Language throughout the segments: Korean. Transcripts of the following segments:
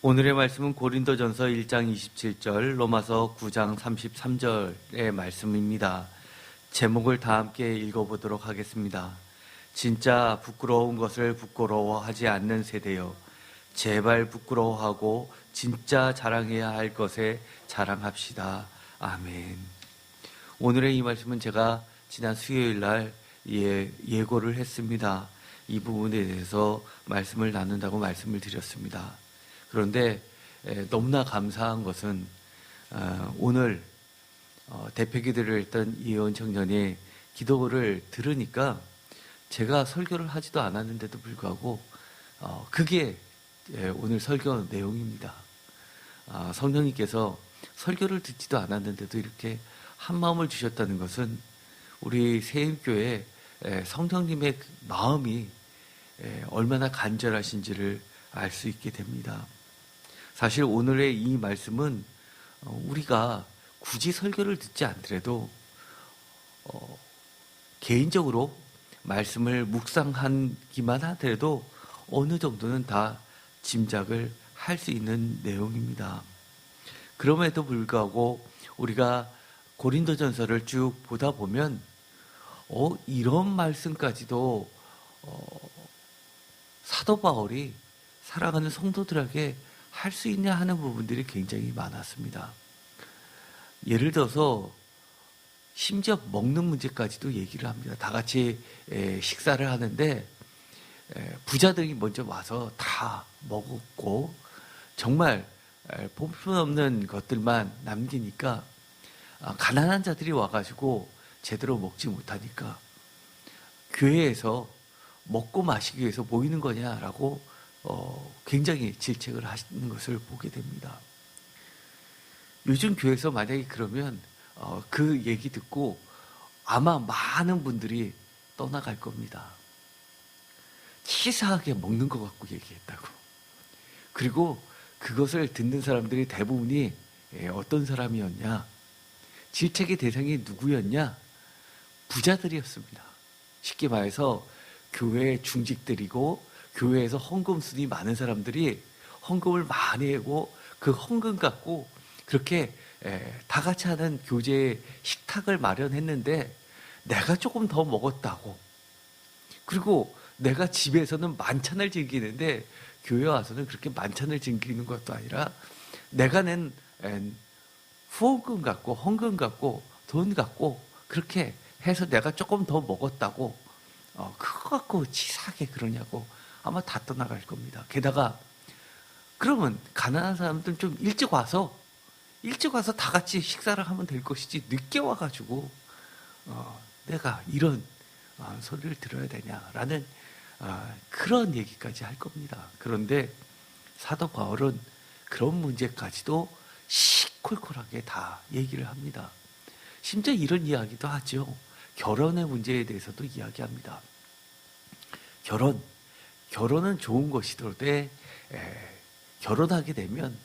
오늘의 말씀은 고린도전서 1장 27절, 로마서 9장 33절의 말씀입니다. 제목을 다 함께 읽어보도록 하겠습니다. 진짜 부끄러운 것을 부끄러워하지 않는 세대여, 제발 부끄러워하고 진짜 자랑해야 할 것에 자랑합시다. 아멘. 오늘의 이 말씀은 제가 지난 수요일 날 예고를 했습니다. 이 부분에 대해서 말씀을 나눈다고 말씀을 드렸습니다. 그런데 너무나 감사한 것은 오늘 대표기도를 했던 이혜원 청년의 기도를 들으니까 제가 설교를 하지도 않았는데도 불구하고 그게 오늘 설교 내용입니다. 성령님께서 설교를 듣지도 않았는데도 이렇게 한 마음을 주셨다는 것은 우리 세임교회 성령님의 마음이 얼마나 간절하신지를 알 수 있게 됩니다. 사실 오늘의 이 말씀은 우리가 굳이 설교를 듣지 않더라도 개인적으로 말씀을 묵상하기만 하더라도 어느 정도는 다 짐작을 할 수 있는 내용입니다. 그럼에도 불구하고 우리가 고린도전서를 쭉 보다 보면 이런 말씀까지도 사도 바울이 살아가는 성도들에게 할 수 있냐 하는 부분들이 굉장히 많았습니다. 예를 들어서 심지어 먹는 문제까지도 얘기를 합니다. 다 같이 식사를 하는데 부자들이 먼저 와서 다 먹었고 정말 볼품없는 것들만 남기니까 가난한 자들이 와가지고 제대로 먹지 못하니까 교회에서 먹고 마시기 위해서 모이는 거냐라고 굉장히 질책을 하시는 것을 보게 됩니다. 요즘 교회에서 만약에 그러면 그 얘기 듣고 아마 많은 분들이 떠나갈 겁니다. 치사하게 먹는 것 같고 얘기했다고. 그리고 그것을 듣는 사람들이 대부분이 어떤 사람이었냐? 질책의 대상이 누구였냐? 부자들이었습니다. 쉽게 말해서 교회의 중직들이고 교회에서 헌금 순이 많은 사람들이 헌금을 많이 하고 그 헌금 갖고 그렇게 다 같이 하는 교제 식탁을 마련했는데 내가 조금 더 먹었다고. 그리고 내가 집에서는 만찬을 즐기는데 교회 와서는 그렇게 만찬을 즐기는 것도 아니라 내가 낸 후원금 갖고 헌금 갖고 돈 갖고 그렇게 해서 내가 조금 더 먹었다고 그거 갖고 치사하게 그러냐고 아마 다 떠나갈 겁니다. 게다가 그러면 가난한 사람들은 좀 일찍 와서 다 같이 식사를 하면 될 것이지 늦게 와가지고 내가 이런 소리를 들어야 되냐라는 그런 얘기까지 할 겁니다. 그런데 사도 바울은 그런 문제까지도 시콜콜하게 다 얘기를 합니다. 심지어 이런 이야기도 하죠. 결혼의 문제에 대해서도 이야기합니다. 결혼은 좋은 것이더라도 결혼하게 되면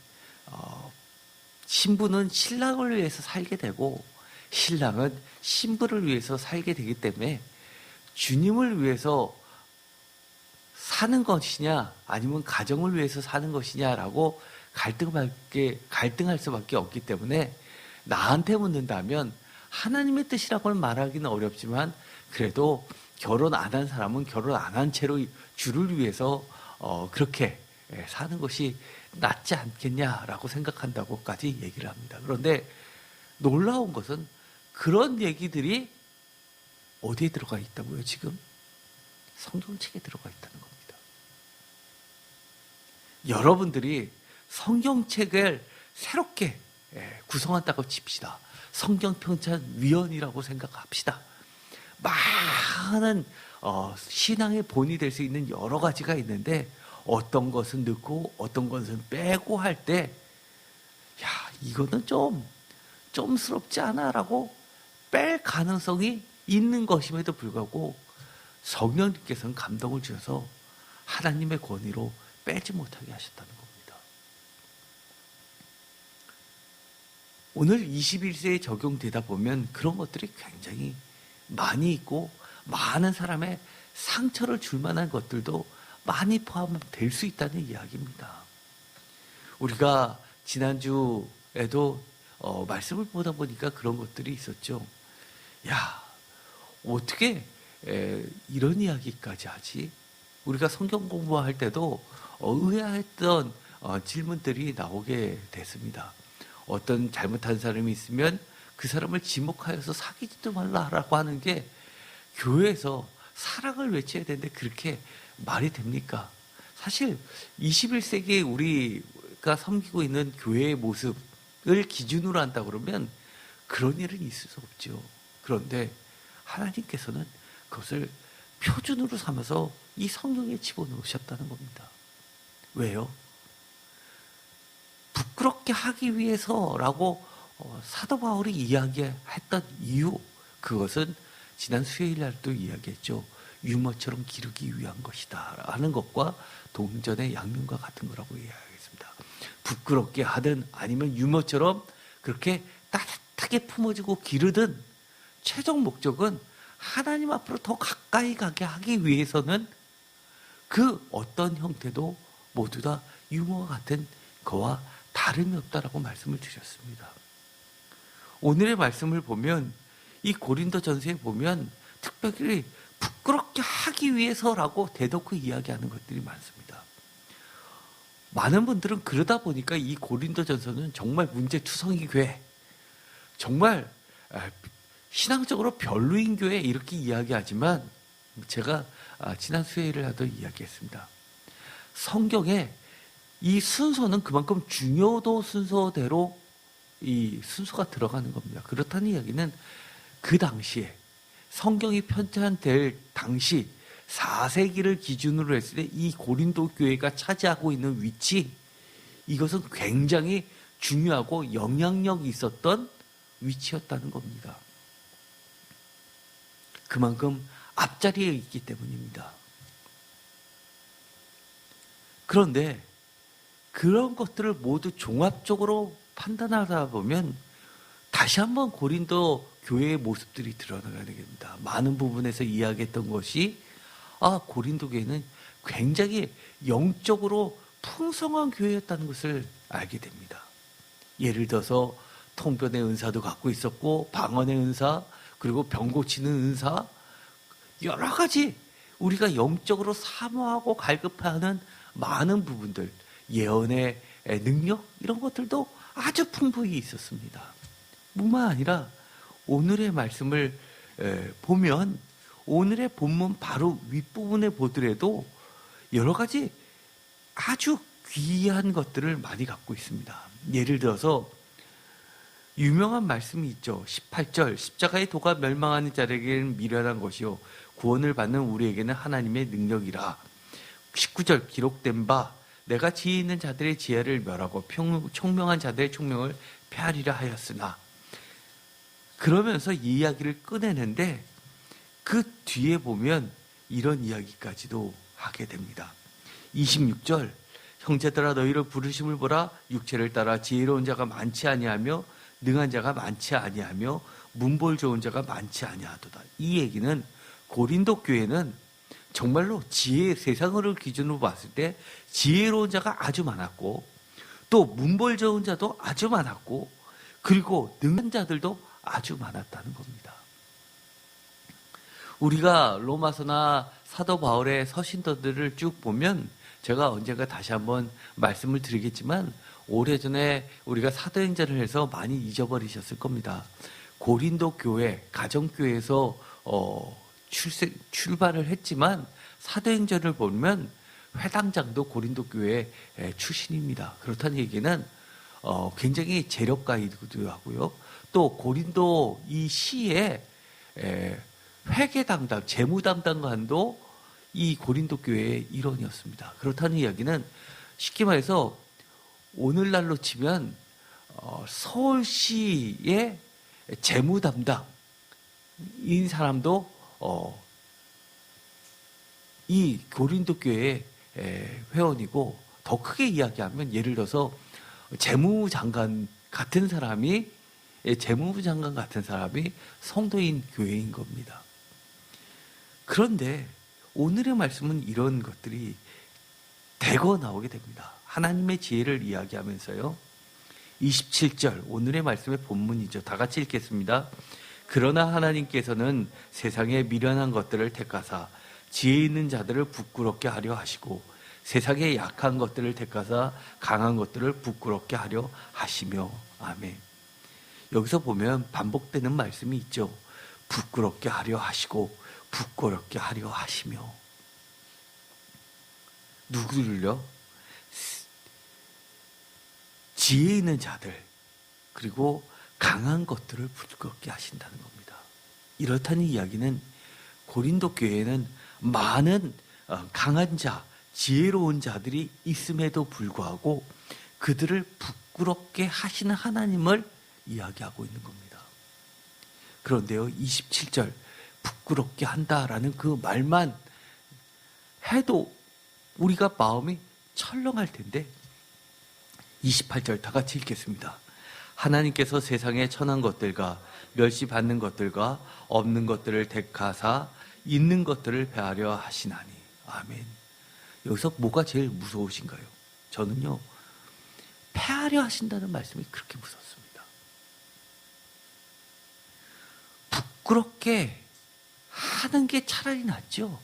신부는 신랑을 위해서 살게 되고 신랑은 신부를 위해서 살게 되기 때문에 주님을 위해서 사는 것이냐 아니면 가정을 위해서 사는 것이냐라고 갈등할 수밖에 없기 때문에 나한테 묻는다면 하나님의 뜻이라고는 말하기는 어렵지만 그래도 결혼 안 한 사람은 결혼 안 한 채로 주를 위해서 그렇게 사는 것이 낫지 않겠냐라고 생각한다고까지 얘기를 합니다. 그런데 놀라운 것은 그런 얘기들이 어디에 들어가 있다고요? 지금 성경책에 들어가 있다는 겁니다. 여러분들이 성경책을 새롭게 구성한다고 칩시다. 성경평찬위원이라고 생각합시다. 많은 신앙의 본이 될 수 있는 여러 가지가 있는데 어떤 것은 넣고 어떤 것은 빼고 할 때 이거는 좀 스럽지 않아? 라고 뺄 가능성이 있는 것임에도 불구하고 성령님께서는 감동을 주셔서 하나님의 권위로 빼지 못하게 하셨다는 겁니다. 오늘 21세에 적용되다 보면 그런 것들이 굉장히 많이 있고 많은 사람의 상처를 줄 만한 것들도 많이 포함될 수 있다는 이야기입니다. 우리가 지난주에도 말씀을 보다 보니까 그런 것들이 있었죠. 야, 어떻게 이런 이야기까지 하지? 우리가 성경 공부할 때도 의아했던 질문들이 나오게 됐습니다. 어떤 잘못한 사람이 있으면 그 사람을 지목하여서 사귀지도 말라라고 하는 게 교회에서 사랑을 외쳐야 되는데 그렇게 말이 됩니까? 사실 21세기에 우리가 섬기고 있는 교회의 모습을 기준으로 한다 그러면 그런 일은 있을 수 없죠. 그런데 하나님께서는 그것을 표준으로 삼아서 이 성경에 집어넣으셨다는 겁니다. 왜요? 부끄럽게 하기 위해서라고 사도 바울이 이야기했던 이유, 그것은 지난 수요일 날도 이야기했죠. 유머처럼 기르기 위한 것이다 하는 것과 동전의 양면과 같은 거라고 이야기하겠습니다. 부끄럽게 하든 아니면 유머처럼 그렇게 따뜻하게 품어주고 기르든 최종 목적은 하나님 앞으로 더 가까이 가게 하기 위해서는 그 어떤 형태도 모두 다 유머와 같은 거와 다름이 없다라고 말씀을 드렸습니다. 오늘의 말씀을 보면 이 고린도 전서에 보면 특별히 부끄럽게 하기 위해서라고 대놓고 이야기하는 것들이 많습니다. 많은 분들은 그러다 보니까 이 고린도 전서는 정말 문제투성이 교회, 정말 신앙적으로 별로인 교회 이렇게 이야기하지만 제가 지난 수요일을 하도 이야기했습니다. 성경에 이 순서는 그만큼 중요도 순서대로 이 순서가 들어가는 겁니다. 그렇다는 이야기는 그 당시에 성경이 편찬될 당시 4세기를 기준으로 했을 때 이 고린도 교회가 차지하고 있는 위치, 이것은 굉장히 중요하고 영향력이 있었던 위치였다는 겁니다. 그만큼 앞자리에 있기 때문입니다. 그런데 그런 것들을 모두 종합적으로 판단하다 보면 다시 한번 고린도 교회의 모습들이 드러나게 됩니다. 많은 부분에서 이야기했던 것이 고린도 교회는 굉장히 영적으로 풍성한 교회였다는 것을 알게 됩니다. 예를 들어서 통변의 은사도 갖고 있었고 방언의 은사, 그리고 병 고치는 은사, 여러 가지 우리가 영적으로 사모하고 갈급해하는 많은 부분들, 예언의 능력 이런 것들도 아주 풍부히 있었습니다. 뿐만 아니라 오늘의 말씀을 보면 오늘의 본문 바로 윗부분에 보더라도 여러 가지 아주 귀한 것들을 많이 갖고 있습니다. 예를 들어서 유명한 말씀이 있죠. 18절 십자가의 도가 멸망하는 자에게는 미련한 것이요 구원을 받는 우리에게는 하나님의 능력이라. 19절 기록된 바 내가 지혜 있는 자들의 지혜를 멸하고 총명한 자들의 총명을 폐하리라 하였으나, 그러면서 이 이야기를 꺼내는데 그 뒤에 보면 이런 이야기까지도 하게 됩니다. 26절 형제들아 너희를 부르심을 보라. 육체를 따라 지혜로운 자가 많지 아니하며 능한 자가 많지 아니하며 문벌 좋은 자가 많지 아니하도다. 이 얘기는 고린도 교회는 정말로 지혜, 세상을 기준으로 봤을 때 지혜로운 자가 아주 많았고 또 문벌 좋은 자도 아주 많았고 그리고 능한 자들도 아주 많았다는 겁니다. 우리가 로마서나 사도 바울의 서신서들을 쭉 보면 제가 언젠가 다시 한번 말씀을 드리겠지만 오래전에 우리가 사도행전을 해서 많이 잊어버리셨을 겁니다. 고린도 교회, 가정교회에서 출발을 했지만 사도행전을 보면 회당장도 고린도 교회 출신입니다. 그렇다는 얘기는 굉장히 재력가이기도 하고요. 또 고린도 이 시에 회계 담당, 재무 담당관도 이 고린도 교회의 일원이었습니다. 그렇다는 이야기는 쉽게 말해서 오늘날로 치면 서울시의 재무 담당인 사람도 이 고린도 교회의 회원이고, 더 크게 이야기하면 예를 들어서 재무장관 같은 사람이 성도인 교회인 겁니다. 그런데 오늘의 말씀은 이런 것들이 대거 나오게 됩니다. 하나님의 지혜를 이야기하면서요. 27절 오늘의 말씀의 본문이죠. 다 같이 읽겠습니다. 그러나 하나님께서는 세상의 미련한 것들을 택하사 지혜 있는 자들을 부끄럽게 하려 하시고 세상의 약한 것들을 택하사 강한 것들을 부끄럽게 하려 하시며. 아멘. 여기서 보면 반복되는 말씀이 있죠. 부끄럽게 하려 하시고 부끄럽게 하려 하시며. 누구를요? 지혜 있는 자들 그리고 강한 것들을 부끄럽게 하신다는 겁니다. 이렇다는 이야기는 고린도 교회에는 많은 강한 자, 지혜로운 자들이 있음에도 불구하고 그들을 부끄럽게 하시는 하나님을 이야기하고 있는 겁니다. 그런데요, 27절 부끄럽게 한다라는 그 말만 해도 우리가 마음이 철렁할 텐데 28절 다 같이 읽겠습니다. 하나님께서 세상의 천한 것들과 멸시받는 것들과 없는 것들을 택하사 있는 것들을 배하려 하시나니. 아멘. 여기서 뭐가 제일 무서우신가요? 저는요, 패하려 하신다는 말씀이 그렇게 무섭습니다. 부끄럽게 하는 게 차라리 낫죠.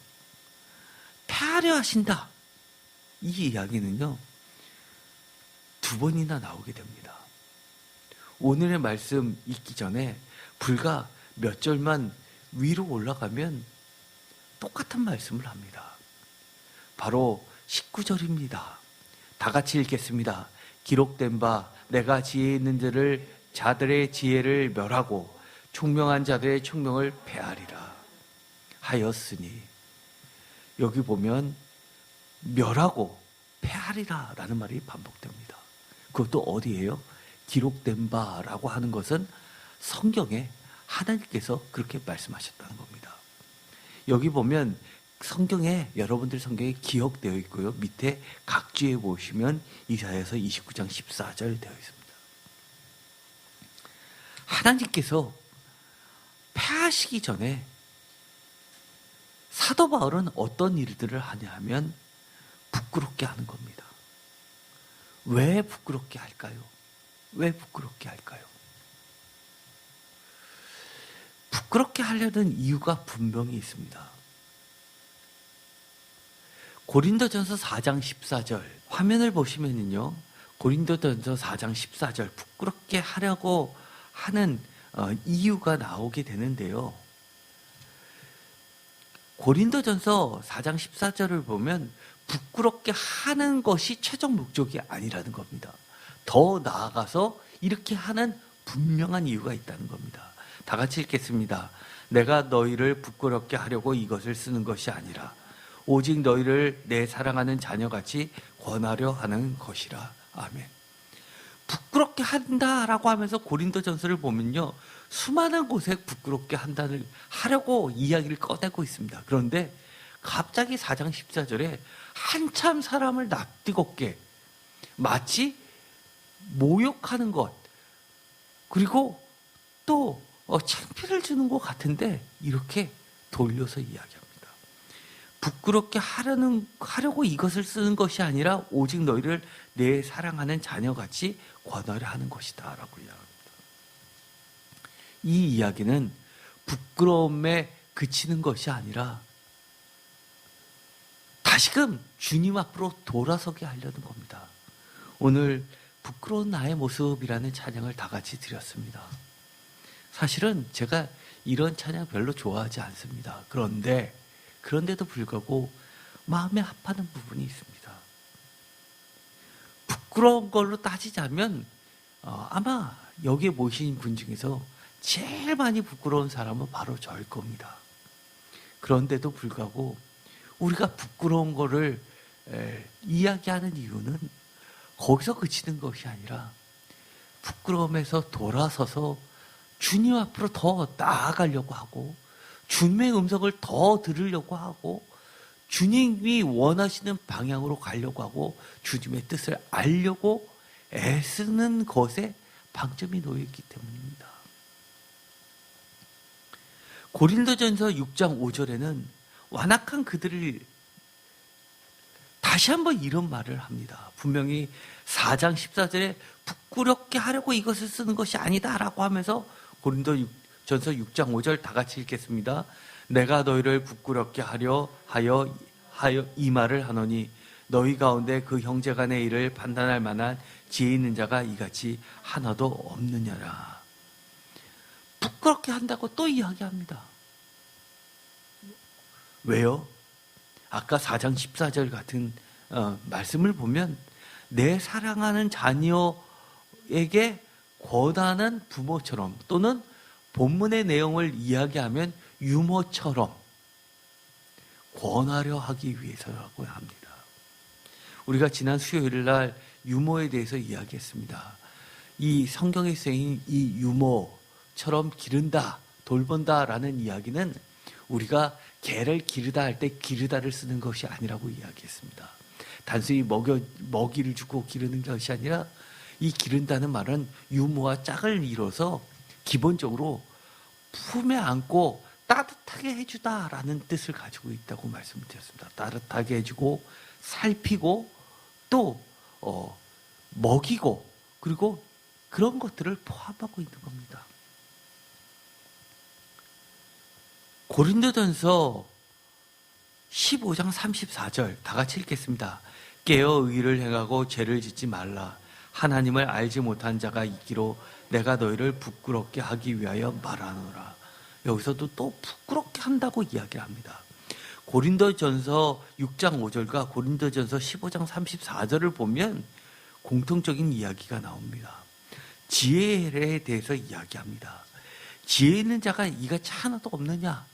패하려 하신다. 이 이야기는요, 두 번이나 나오게 됩니다. 오늘의 말씀 읽기 전에 불과 몇 절만 위로 올라가면 똑같은 말씀을 합니다. 바로 19절입니다. 다 같이 읽겠습니다. 기록된 바 내가 지혜 있는 자들의 지혜를 멸하고 총명한 자들의 총명을 패하리라 하였으니. 여기 보면 멸하고 패하리라 라는 말이 반복됩니다. 그것도 어디예요? 기록된 바라고 하는 것은 성경에 하나님께서 그렇게 말씀하셨다는 겁니다. 여기 보면 성경에, 여러분들 성경에 기억되어 있고요. 밑에 각주에 보시면 이사야서 29장 14절 되어 있습니다. 하나님께서 패하시기 전에 사도 바울은 어떤 일들을 하냐 하면 부끄럽게 하는 겁니다. 왜 부끄럽게 할까요? 왜 부끄럽게 할까요? 부끄럽게 하려는 이유가 분명히 있습니다. 고린도전서 4장 14절 화면을 보시면은요, 고린도전서 4장 14절 부끄럽게 하려고 하는 이유가 나오게 되는데요. 고린도전서 4장 14절을 보면 부끄럽게 하는 것이 최종 목적이 아니라는 겁니다. 더 나아가서 이렇게 하는 분명한 이유가 있다는 겁니다. 다 같이 읽겠습니다. 내가 너희를 부끄럽게 하려고 이것을 쓰는 것이 아니라 오직 너희를 내 사랑하는 자녀같이 권하려 하는 것이라. 아멘. 부끄럽게 한다라고 하면서 고린도전서를 보면요, 수많은 곳에 부끄럽게 하려고 이야기를 꺼내고 있습니다. 그런데 갑자기 4장 14절에 한참 사람을 납득없게 마치 모욕하는 것, 그리고 또 창피를 주는 것 같은데 이렇게 돌려서 이야기합니다. 부끄럽게 하려고 이것을 쓰는 것이 아니라 오직 너희를 내 사랑하는 자녀같이 권하려 하는 것이다 라고 이야기합니다. 이 이야기는 부끄러움에 그치는 것이 아니라 다시금 주님 앞으로 돌아서게 하려는 겁니다. 오늘 부끄러운 나의 모습이라는 찬양을 다 같이 드렸습니다. 사실은 제가 이런 찬양 별로 좋아하지 않습니다. 그런데도 불구하고 마음에 합하는 부분이 있습니다. 부끄러운 걸로 따지자면 아마 여기에 모신 분 중에서 제일 많이 부끄러운 사람은 바로 저일 겁니다. 그런데도 불구하고 우리가 부끄러운 거를 이야기하는 이유는 거기서 그치는 것이 아니라 부끄러움에서 돌아서서 주님 앞으로 더 나아가려고 하고 주님의 음성을 더 들으려고 하고 주님이 원하시는 방향으로 가려고 하고 주님의 뜻을 알려고 애쓰는 것에 방점이 놓여있기 때문입니다. 고린도전서 6장 5절에는 완악한 그들을 다시 한번 이런 말을 합니다. 분명히 4장 14절에 부끄럽게 하려고 이것을 쓰는 것이 아니다라고 하면서 고린도전서 6장 5절 다 같이 읽겠습니다. 내가 너희를 부끄럽게 하려 하여 이 말을 하노니 너희 가운데 그 형제 간의 일을 판단할 만한 지혜 있는 자가 이같이 하나도 없느냐라. 부끄럽게 한다고 또 이야기합니다. 왜요? 아까 4장 14절 같은 말씀을 보면 내 사랑하는 자녀에게 권하는 부모처럼 또는 본문의 내용을 이야기하면 유모처럼 권하려 하기 위해서라고 합니다. 우리가 지난 수요일 날 유모에 대해서 이야기했습니다. 이 성경에 쓰인 이 유모처럼 기른다, 돌본다라는 이야기는 우리가 개를 기르다 할 때 기르다를 쓰는 것이 아니라고 이야기했습니다. 단순히 먹이를 주고 기르는 것이 아니라 이 기른다는 말은 유모와 짝을 이뤄서 기본적으로 품에 안고 따뜻하게 해주다라는 뜻을 가지고 있다고 말씀을 드렸습니다. 따뜻하게 해주고 살피고 또 먹이고 그리고 그런 것들을 포함하고 있는 겁니다. 고린도전서 15장 34절 다 같이 읽겠습니다. 깨어 의를 행하고 죄를 짓지 말라. 하나님을 알지 못한 자가 있기로 내가 너희를 부끄럽게 하기 위하여 말하노라. 여기서도 또 부끄럽게 한다고 이야기합니다. 고린도전서 6장 5절과 고린도전서 15장 34절을 보면 공통적인 이야기가 나옵니다. 지혜에 대해서 이야기합니다. 지혜 있는 자가 이같이 하나도 없느냐?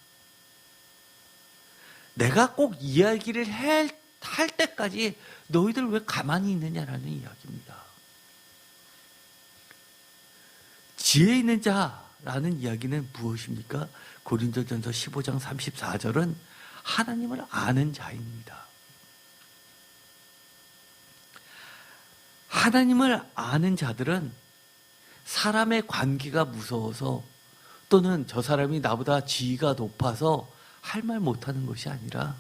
내가 꼭 이야기를 할 때까지 너희들 왜 가만히 있느냐라는 이야기입니다. 지혜 있는 자라는 이야기는 무엇입니까? 고린도전서 15장 34절은 하나님을 아는 자입니다. 하나님을 아는 자들은 사람의 관계가 무서워서 또는 저 사람이 나보다 지위가 높아서 할 말 못하는 것이 아니라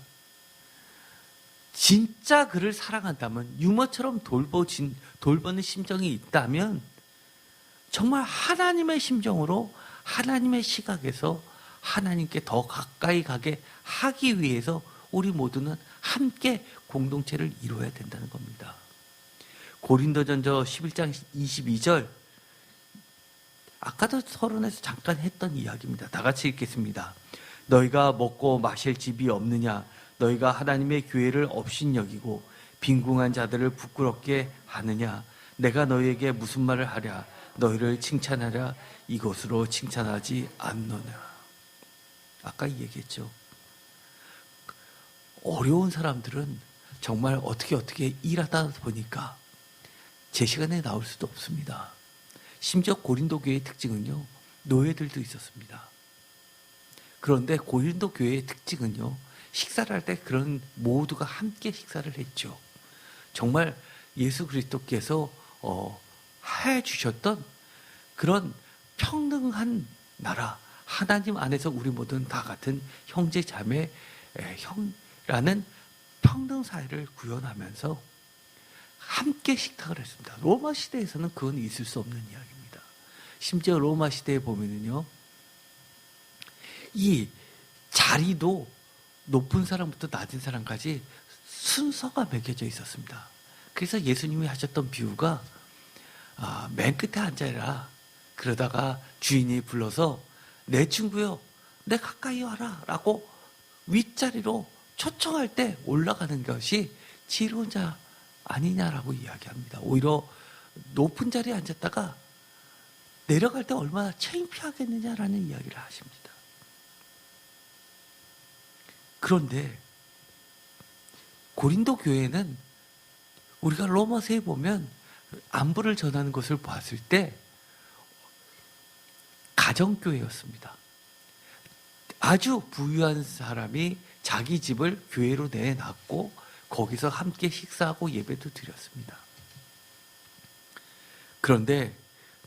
진짜 그를 사랑한다면 유모처럼 돌보는 심정이 있다면 정말 하나님의 심정으로 하나님의 시각에서 하나님께 더 가까이 가게 하기 위해서 우리 모두는 함께 공동체를 이루어야 된다는 겁니다. 고린도전서 11장 22절 아까도 서론에서 잠깐 했던 이야기입니다. 다 같이 읽겠습니다. 너희가 먹고 마실 집이 없느냐? 너희가 하나님의 교회를 업신여기고 빈궁한 자들을 부끄럽게 하느냐? 내가 너희에게 무슨 말을 하랴? 너희를 칭찬하랴? 이것으로 칭찬하지 않노냐? 아까 얘기했죠. 어려운 사람들은 정말 어떻게 일하다 보니까 제 시간에 나올 수도 없습니다. 심지어 고린도 교회의 특징은요, 노예들도 있었습니다. 그런데 고린도 교회의 특징은요, 식사를 할 때 그런 모두가 함께 식사를 했죠. 정말 예수 그리스도께서 해주셨던 그런 평등한 나라, 하나님 안에서 우리 모두는 다 같은 형제 자매 형라는 평등 사회를 구현하면서 함께 식탁을 했습니다. 로마 시대에서는 그건 있을 수 없는 이야기입니다. 심지어 로마 시대에 보면은요, 이 자리도 높은 사람부터 낮은 사람까지 순서가 매겨져 있었습니다. 그래서 예수님이 하셨던 비유가 맨 끝에 앉아라. 그러다가 주인이 불러서 내 친구요, 내 가까이 와라 라고 윗자리로 초청할 때 올라가는 것이 지혜로운 자 아니냐라고 이야기합니다. 오히려 높은 자리에 앉았다가 내려갈 때 얼마나 창피하겠느냐라는 이야기를 하십니다. 그런데 고린도 교회는 우리가 로마서에 보면 안부를 전하는 것을 봤을 때 가정교회였습니다. 아주 부유한 사람이 자기 집을 교회로 내놨고 거기서 함께 식사하고 예배도 드렸습니다. 그런데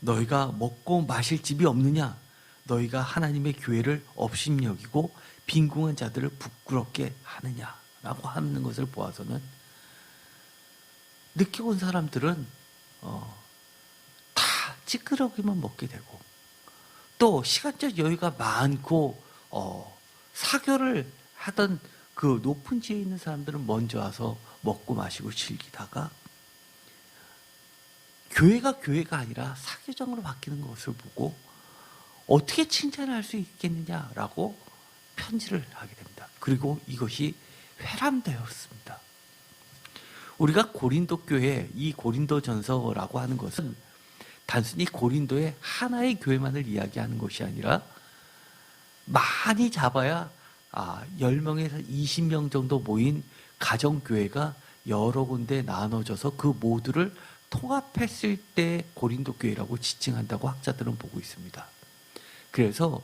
너희가 먹고 마실 집이 없느냐? 너희가 하나님의 교회를 업신여기고 빈궁한 자들을 부끄럽게 하느냐라고 하는 것을 보아서는 늦게 온 사람들은 다 찌끄러기만 먹게 되고, 또 시간적 여유가 많고 사교를 하던 그 높은 지에 있는 사람들은 먼저 와서 먹고 마시고 즐기다가 교회가 아니라 사교장으로 바뀌는 것을 보고 어떻게 칭찬할 수 있겠느냐라고 편지를 하게 됩니다. 그리고 이것이 회람되었습니다. 우리가 고린도 교회, 이 고린도전서라고 하는 것은 단순히 고린도의 하나의 교회만을 이야기하는 것이 아니라 많이 잡아야 10명에서 20명 정도 모인 가정교회가 여러 군데 나눠져서 그 모두를 통합했을 때 고린도 교회라고 지칭한다고 학자들은 보고 있습니다. 그래서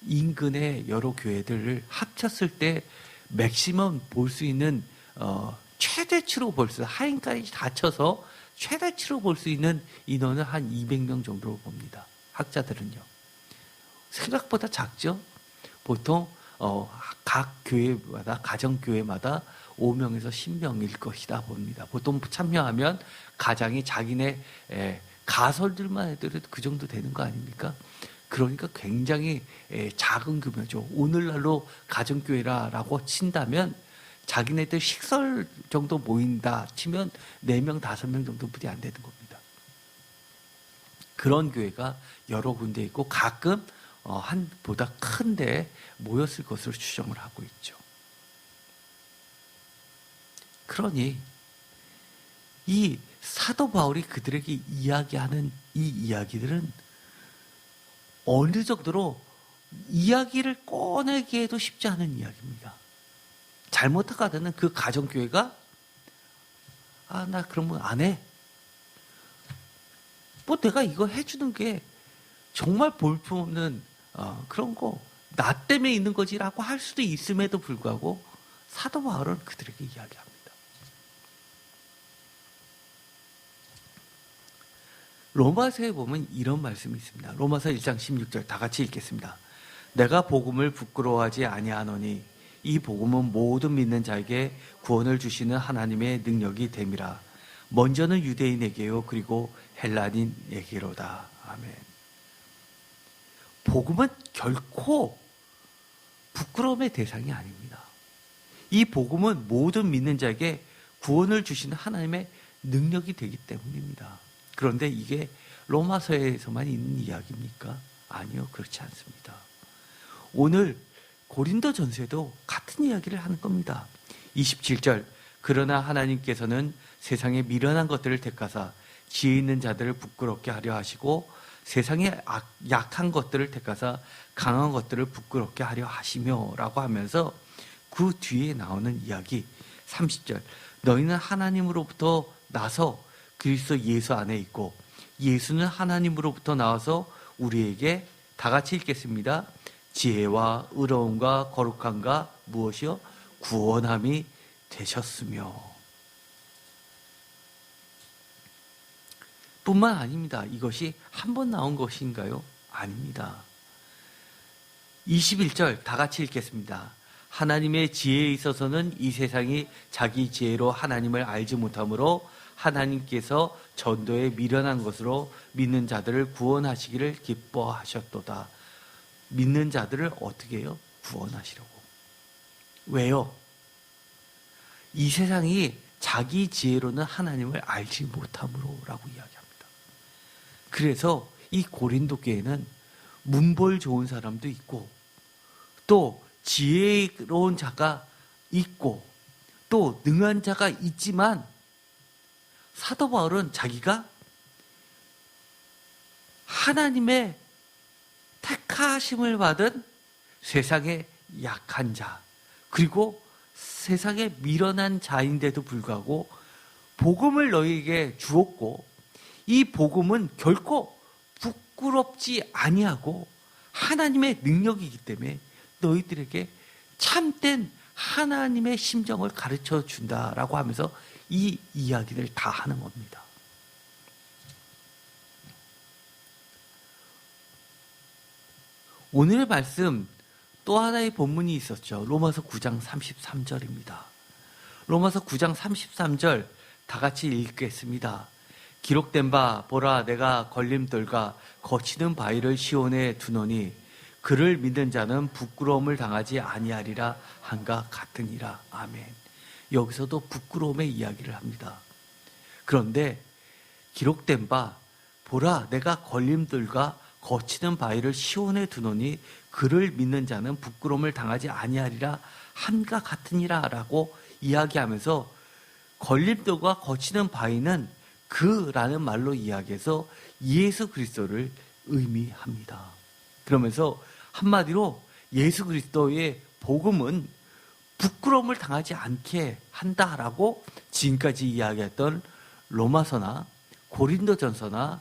인근의 여러 교회들을 합쳤을 때 맥시멈 볼 수 있는 최대치로 볼 수, 하인까지 다 쳐서 최대치로 볼 수 있는 인원은 한 200명 정도로 봅니다. 학자들은요. 생각보다 작죠? 보통 각 교회마다, 가정교회마다 5명에서 10명일 것이다 봅니다. 보통 참여하면 가장이 자기네 가설들만 해도 그 정도 되는 거 아닙니까? 그러니까 굉장히 작은 규모죠. 오늘날로 가정교회라고 친다면 자기네들 식설 정도 모인다 치면 4명, 5명 정도뿐이 안 되는 겁니다. 그런 교회가 여러 군데 있고 가끔 한 보다 큰데 모였을 것으로 추정을 하고 있죠. 그러니 이 사도 바울이 그들에게 이야기하는 이 이야기들은 어느 정도로 이야기를 꺼내기에도 쉽지 않은 이야기입니다. 잘못하다는 그 가정교회가 나 그러면 안 해. 뭐 내가 이거 해주는 게 정말 볼품없는 그런 거 나 때문에 있는 거지라고 할 수도 있음에도 불구하고 사도 바울은 그들에게 이야기합니다. 로마서에 보면 이런 말씀이 있습니다. 로마서 1장 16절 다 같이 읽겠습니다. 내가 복음을 부끄러워하지 아니하노니 이 복음은 모든 믿는 자에게 구원을 주시는 하나님의 능력이 됨이라. 먼저는 유대인에게요 그리고 헬라인에게로다. 아멘. 복음은 결코 부끄러움의 대상이 아닙니다. 이 복음은 모든 믿는 자에게 구원을 주시는 하나님의 능력이 되기 때문입니다. 그런데 이게 로마서에서만 있는 이야기입니까? 아니요, 그렇지 않습니다. 오늘 고린도전서에도 같은 이야기를 하는 겁니다. 27절 그러나 하나님께서는 세상에 미련한 것들을 택하사 지혜 있는 자들을 부끄럽게 하려 하시고 세상에 약한 것들을 택하사 강한 것들을 부끄럽게 하려 하시며 라고 하면서 그 뒤에 나오는 이야기 30절 너희는 하나님으로부터 나서 그리스도 예수 안에 있고 예수는 하나님으로부터 나와서 우리에게 다 같이 읽겠습니다. 지혜와 의로움과 거룩함과 무엇이요? 구원함이 되셨으며 뿐만 아닙니다. 이것이 한 번 나온 것인가요? 아닙니다. 21절 다 같이 읽겠습니다. 하나님의 지혜에 있어서는 이 세상이 자기 지혜로 하나님을 알지 못하므로 하나님께서 전도에 미련한 것으로 믿는 자들을 구원하시기를 기뻐하셨도다. 믿는 자들을 어떻게 해요? 구원하시려고. 왜요? 이 세상이 자기 지혜로는 하나님을 알지 못함으로 라고 이야기합니다. 그래서 이 고린도 교회는 문벌 좋은 사람도 있고 또 지혜로운 자가 있고 또 능한 자가 있지만 사도 바울은 자기가 하나님의 택하심을 받은 세상의 약한 자 그리고 세상에 미련한 자인데도 불구하고 복음을 너희에게 주었고 이 복음은 결코 부끄럽지 아니하고 하나님의 능력이기 때문에 너희들에게 참된 하나님의 심정을 가르쳐 준다라고 하면서 이 이야기를 다 하는 겁니다. 오늘의 말씀 또 하나의 본문이 있었죠. 로마서 9장 33절입니다. 로마서 9장 33절 다 같이 읽겠습니다. 기록된 바 보라 내가 걸림돌과 거치는 바위를 시온에 두노니 그를 믿는 자는 부끄러움을 당하지 아니하리라 한가 같으니라. 아멘. 여기서도 부끄러움의 이야기를 합니다. 그런데 기록된 바 보라 내가 걸림돌과 거치는 바위를 시온에 두노니 그를 믿는 자는 부끄러움을 당하지 아니하리라 한가 같으니라 라고 이야기하면서 걸림돌과 거치는 바위는 그라는 말로 이야기해서 예수 그리스도를 의미합니다. 그러면서 한마디로 예수 그리스도의 복음은 부끄러움을 당하지 않게 한다라고 지금까지 이야기했던 로마서나 고린도전서나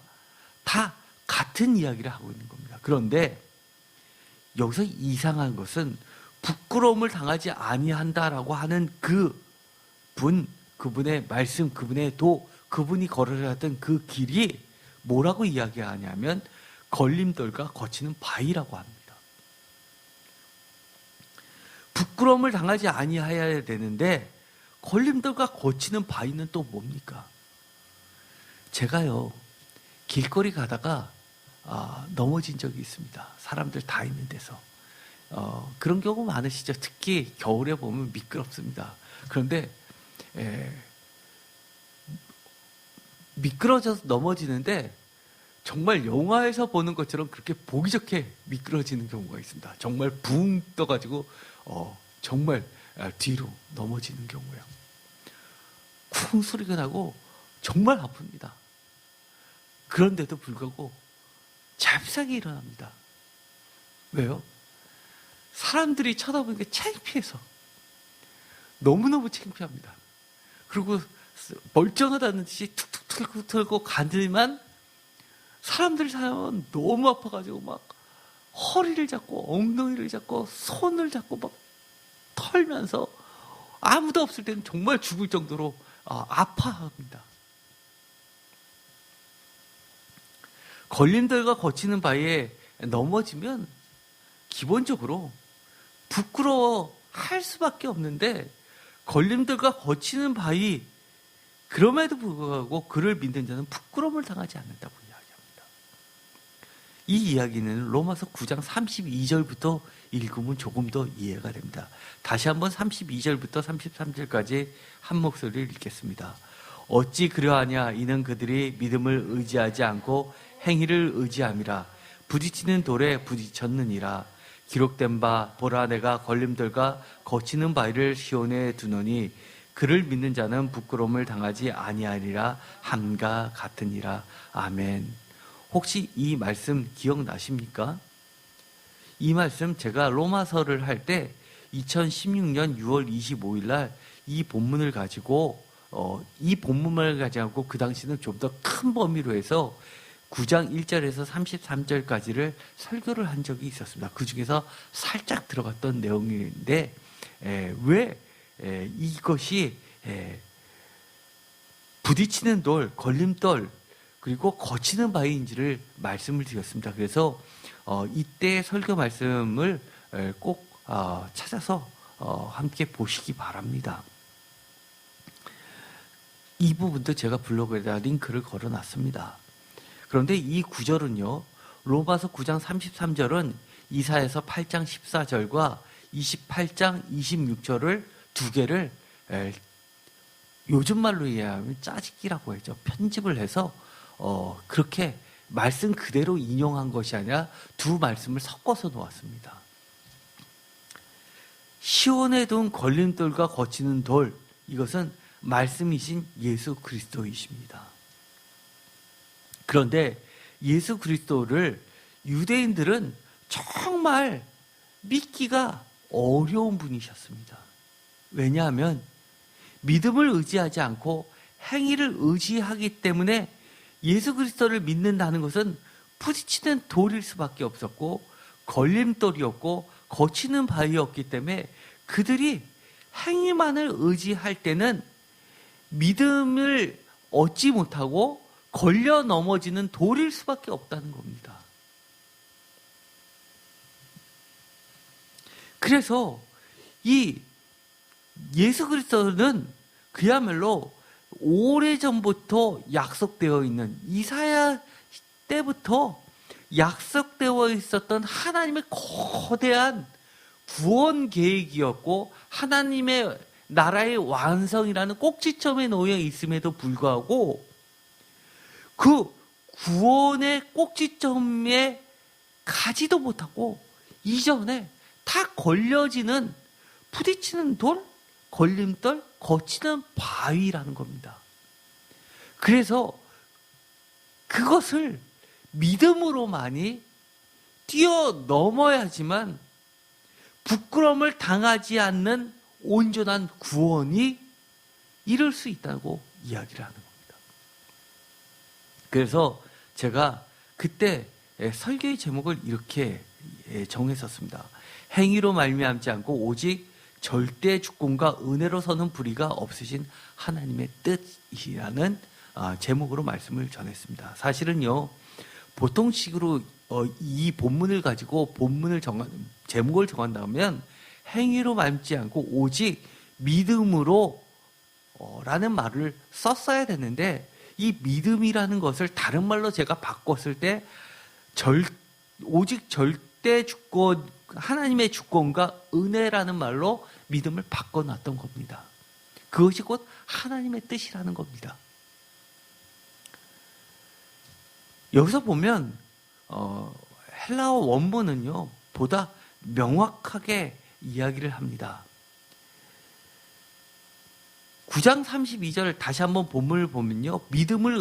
다 같은 이야기를 하고 있는 겁니다. 그런데 여기서 이상한 것은 부끄러움을 당하지 아니한다라고 하는 그분의 말씀, 그분의 그분이 걸어갔던 그 길이 뭐라고 이야기하냐면 걸림돌과 거치는 바위라고 합니다. 부끄러움을 당하지 아니하여야 되는데 걸림돌과 거치는 바위는 또 뭡니까? 제가요 길거리 가다가 넘어진 적이 있습니다. 사람들 다 있는 데서. 그런 경우 많으시죠. 특히 겨울에 보면 미끄럽습니다. 그런데 미끄러져서 넘어지는데 정말 영화에서 보는 것처럼 그렇게 보기 좋게 미끄러지는 경우가 있습니다. 정말 붕 떠가지고 정말 뒤로 넘어지는 경우요. 쿵 소리가 나고 정말 아픕니다. 그런데도 불구하고 잽싸게 일어납니다. 왜요? 사람들이 쳐다보는 게 창피해서. 너무너무 창피합니다. 그리고 멀쩡하다는 듯이 툭툭 털고 가지만 사람들이 사면 너무 아파가지고 막 허리를 잡고 엉덩이를 잡고 손을 잡고 막 털면서 아무도 없을 때는 정말 죽을 정도로 아파합니다. 걸림돌과 거치는 바위에 넘어지면 기본적으로 부끄러워할 수밖에 없는데 걸림돌과 거치는 바위 그럼에도 불구하고 그를 믿는 자는 부끄러움을 당하지 않는다고 이야기합니다. 이 이야기는 로마서 9장 32절부터 읽으면 조금 더 이해가 됩니다. 다시 한번 32절부터 33절까지 한 목소리를 읽겠습니다. 어찌 그러하냐 이는 그들이 믿음을 의지하지 않고 행위를 의지함이라. 부딪히는 돌에 부딪혔느니라. 기록된 바 보라 내가 걸림돌과 거치는 바위를 시온에 두노니 그를 믿는 자는 부끄러움을 당하지 아니하리라 함과 같으니라. 아멘. 혹시 이 말씀 기억나십니까? 이 말씀 제가 로마서를 할 때 2016년 6월 25일 날 이 본문을 가지고 이 본문을 가지고 그 당시는 좀 더 큰 범위로 해서 9장 1절에서 33절까지를 설교를 한 적이 있었습니다. 그 중에서 살짝 들어갔던 내용인데 왜 이것이 부딪히는 돌, 걸림돌 그리고 거치는 바위인지를 말씀을 드렸습니다. 그래서 이때 설교 말씀을 꼭 찾아서 함께 보시기 바랍니다. 이 부분도 제가 블로그에다 링크를 걸어놨습니다. 그런데 이 구절은요, 로마서 9장 33절은 이사야서 8장 14절과 28장 26절을 두 개를 요즘 말로 이해하면 짜집기라고 하죠. 편집을 해서 그렇게 말씀 그대로 인용한 것이 아니라 두 말씀을 섞어서 놓았습니다. 시온에 둔 걸림돌과 거치는 돌, 이것은 말씀이신 예수 그리스도이십니다. 그런데 예수 그리스도를 유대인들은 정말 믿기가 어려운 분이셨습니다. 왜냐하면 믿음을 의지하지 않고 행위를 의지하기 때문에 예수 그리스도를 믿는다는 것은 부딪히는 돌일 수밖에 없었고 걸림돌이었고 거치는 바위였기 때문에 그들이 행위만을 의지할 때는 믿음을 얻지 못하고 걸려 넘어지는 돌일 수밖에 없다는 겁니다. 그래서 이 예수 그리스도는 그야말로 오래전부터 약속되어 있는, 이사야 때부터 약속되어 있었던 하나님의 거대한 구원 계획이었고, 하나님의 나라의 완성이라는 꼭지점에 놓여 있음에도 불구하고 그 구원의 꼭지점에 가지도 못하고 이전에 다 걸려지는, 부딪히는 돌, 걸림돌, 거치는 바위라는 겁니다. 그래서 그것을 믿음으로만이 뛰어넘어야지만 부끄러움을 당하지 않는 온전한 구원이 이룰 수 있다고 이야기를 하는 겁니다. 그래서 제가 그때 설교의 제목을 이렇게 정했었습니다. 행위로 말미암지 않고 오직 절대 주권과 은혜로 서는 불의가 없으신 하나님의 뜻이라는 제목으로 말씀을 전했습니다. 사실은요, 보통식으로 이 본문을 가지고 제목을 정한다면 행위로 말미암지 않고 오직 믿음으로 라는 말을 썼어야 되는데, 이 믿음이라는 것을 다른 말로 제가 바꿨을 때 오직 절대 주권, 하나님의 주권과 은혜라는 말로 믿음을 바꿔놨던 겁니다. 그것이 곧 하나님의 뜻이라는 겁니다. 여기서 보면 헬라어 원문은요 보다 명확하게 이야기를 합니다. 9장 32절 다시 한번 본문을 보면요, 믿음을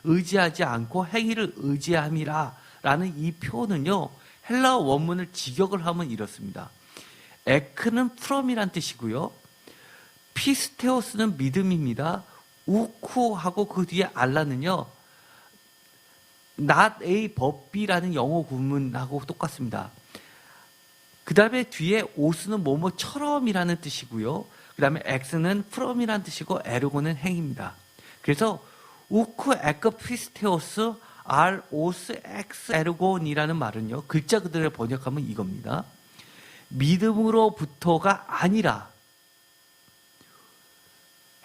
의지하지 않고 행위를 의지함이라 라는 이 표현은요, 헬라어 원문을 직역을 하면 이렇습니다. 에크는 프롬이란 뜻이고요, 피스테오스는 믿음입니다. 우쿠하고 그 뒤에 알라는요, not a but be라는 영어 구문하고 똑같습니다. 그 다음에 뒤에 오스는 뭐뭐처럼이라는 뜻이고요, 그 다음에 x는 from이라는 뜻이고 에르고는 행입니다. 그래서 우쿠 에크 피스테오스 알 오스 엑스 에르곤이라는 말은요, 글자 그대로 번역하면 이겁니다. 믿음으로부터가 아니라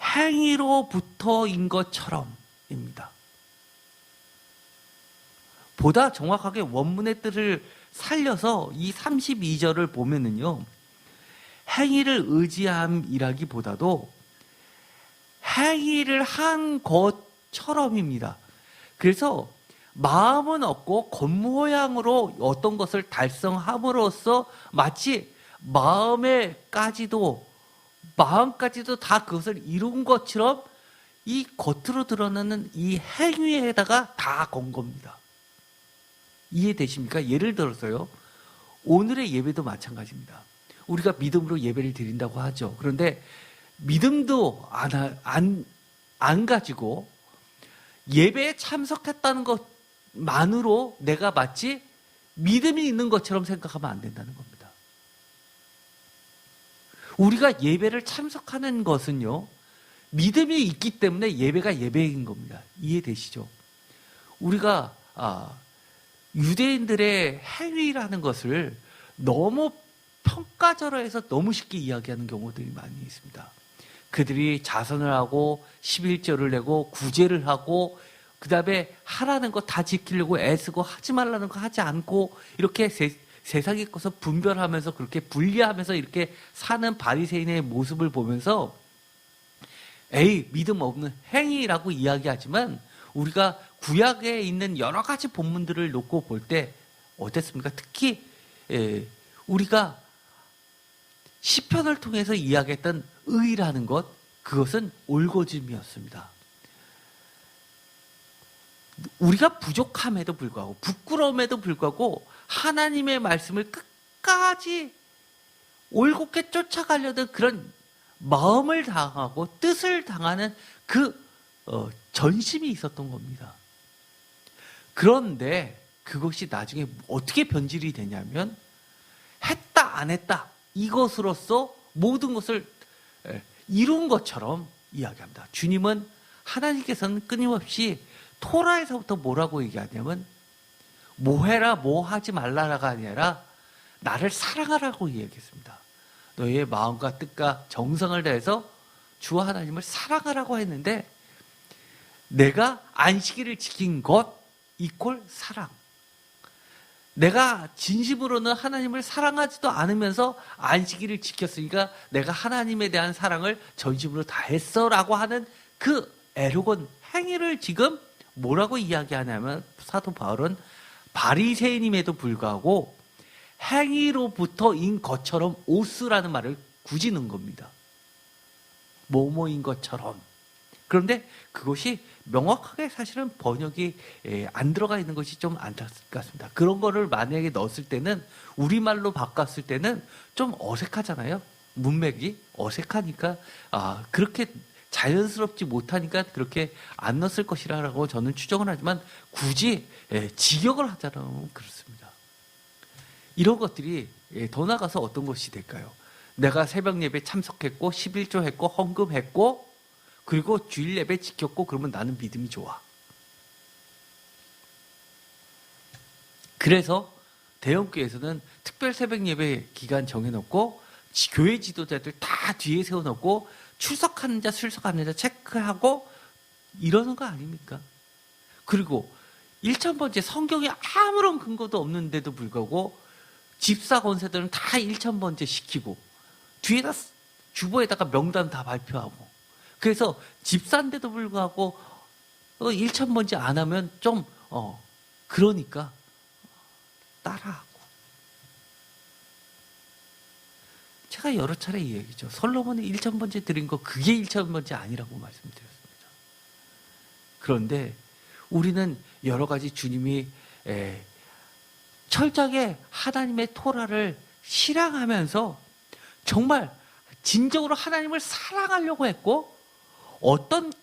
행위로부터인 것처럼입니다. 보다 정확하게 원문의 뜻을 살려서 이 32절을 보면은요, 행위를 의지함이라기보다도 행위를 한 것처럼입니다. 그래서 마음은 없고 겉모양으로 어떤 것을 달성함으로써 마치 마음까지도 다 그것을 이룬 것처럼 이 겉으로 드러나는 이 행위에다가 다 건 겁니다. 이해되십니까? 예를 들어서요, 오늘의 예배도 마찬가지입니다. 우리가 믿음으로 예배를 드린다고 하죠. 그런데 믿음도 안 가지고 예배에 참석했다는 것만으로 내가 마치 믿음이 있는 것처럼 생각하면 안 된다는 겁니다. 우리가 예배를 참석하는 것은요, 믿음이 있기 때문에 예배가 예배인 겁니다. 이해되시죠? 우리가 유대인들의 행위라는 것을 너무 평가절하해서 너무 쉽게 이야기하는 경우들이 많이 있습니다. 그들이 자선을 하고 11조를 내고 구제를 하고 그 다음에 하라는 거 다 지키려고 애쓰고 하지 말라는 거 하지 않고 이렇게 세상의 것을 분별하면서 그렇게 분리하면서 이렇게 사는 바리새인의 모습을 보면서 에이, 믿음 없는 행위라고 이야기하지만 우리가 구약에 있는 여러 가지 본문들을 놓고 볼 때 어땠습니까? 특히 우리가 시편을 통해서 이야기했던 의라는 것, 그것은 올곧음이었습니다. 우리가 부족함에도 불구하고 부끄러움에도 불구하고 하나님의 말씀을 끝까지 올곧게 쫓아가려던 그런 마음을 당하고 뜻을 당하는 그 전심이 있었던 겁니다. 그런데 그것이 나중에 어떻게 변질이 되냐면 했다 안 했다 이것으로서 모든 것을 이룬 것처럼 이야기합니다. 주님은, 하나님께서는 끊임없이 토라에서부터 뭐라고 얘기하냐면 뭐 해라 뭐 하지 말라가 아니라 나를 사랑하라고 얘기했습니다. 너의 마음과 뜻과 정성을 다해서 주와 하나님을 사랑하라고 했는데 내가 안식일을 지킨 것 이퀄 사랑. 내가 진심으로는 하나님을 사랑하지도 않으면서 안식일을 지켰으니까 내가 하나님에 대한 사랑을 전심으로 다했어 라고 하는 그 에로건 행위를 지금 뭐라고 이야기하냐면 사도 바울은 바리새인임에도 불구하고 행위로부터인 것처럼 오스라는 말을 굳이 넣은 겁니다. 뭐뭐인 것처럼. 그런데 그것이 명확하게 사실은 번역이 안 들어가 있는 것이 좀 안타깝습니다. 그런 거를 만약에 넣었을 때는 우리말로 바꿨을 때는 좀 어색하잖아요. 문맥이 어색하니까 그렇게 자연스럽지 못하니까 그렇게 안 넣었을 것이라고 저는 추정을 하지만 굳이 직역을 하자면 그렇습니다. 이런 것들이 더 나아가서 어떤 것이 될까요? 내가 새벽 예배 참석했고 11조 했고 헌금했고 그리고 주일 예배 지켰고 그러면 나는 믿음이 좋아. 그래서 대형교회에서는 특별 새벽 예배 기간 정해놓고 교회 지도자들 다 뒤에 세워놓고 출석하는 자 출석하는 자 체크하고 이러는 거 아닙니까? 그리고 1000번째 성경에 아무런 근거도 없는데도 불구하고 집사 권세들은 다 1000번째 시키고 뒤에다 주보에다가 명단 다 발표하고 그래서 집사인데도 불구하고 1000번째 안 하면 좀 그러니까 따라하고 제가 여러 차례 이야기죠. 솔로몬이 1000번째 드린 거 그게 1000번째 아니라고 말씀드렸습니다. 그런데 우리는 여러 가지 주님이 철저하게 하나님의 토라를 실행하면서 정말 진정으로 하나님을 사랑하려고 했고 어떤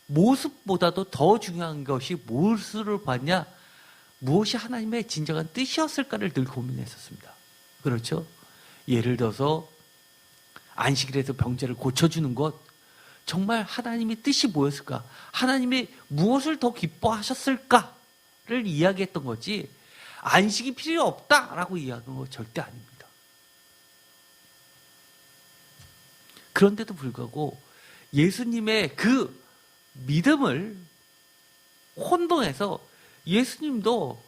모습보다도 더 중요한 것이 무엇을 봤냐? 무엇이 하나님의 진정한 뜻이었을까를 늘 고민했었습니다. 그렇죠? 예를 들어서 안식일에서 병자를 고쳐주는 것 정말 하나님의 뜻이 뭐였을까? 하나님이 무엇을 더 기뻐하셨을까를 이야기했던 거지 안식이 필요 없다라고 이야기한 거 절대 아닙니다. 그런데도 불구하고 예수님의 그 믿음을 혼동해서 예수님도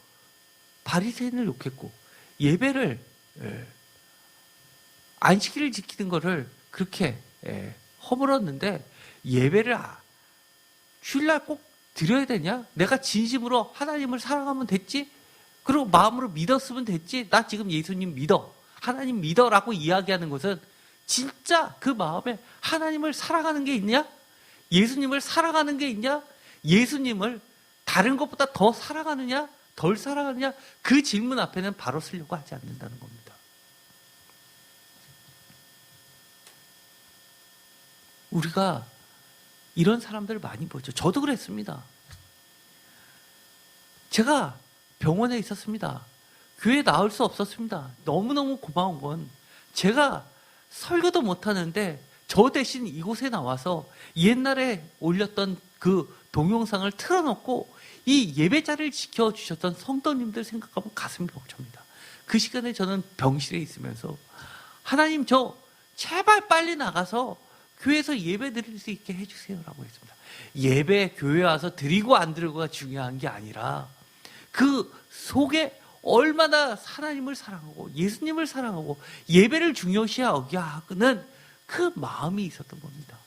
바리새인을 욕했고 예배를 안식일을 지키는 거를 그렇게 허물었는데 예배를 주일날 꼭 드려야 되냐? 내가 진심으로 하나님을 사랑하면 됐지? 그리고 마음으로 믿었으면 됐지? 나 지금 예수님 믿어. 하나님 믿어라고 이야기하는 것은 진짜 그 마음에 하나님을 사랑하는 게 있냐? 예수님을 사랑하는 게 있냐? 예수님을 다른 것보다 더 사랑하느냐? 덜 사랑하느냐? 그 질문 앞에는 바로 쓰려고 하지 않는다는 겁니다. 우리가 이런 사람들을 많이 보죠. 저도 그랬습니다. 제가 병원에 있었습니다. 교회에 나올 수 없었습니다. 너무너무 고마운 건 제가 설교도 못하는데 저 대신 이곳에 나와서 옛날에 올렸던 그 동영상을 틀어놓고 이 예배자를 지켜주셨던 성도님들 생각하면 가슴이 벅찹니다. 그 시간에 저는 병실에 있으면서 하나님 저 제발 빨리 나가서 교회에서 예배 드릴 수 있게 해주세요라고 했습니다. 예배 교회 와서 드리고 안 드리고가 중요한 게 아니라 그 속에 얼마나 하나님을 사랑하고 예수님을 사랑하고 예배를 중요시하는 그 마음이 있었던 겁니다.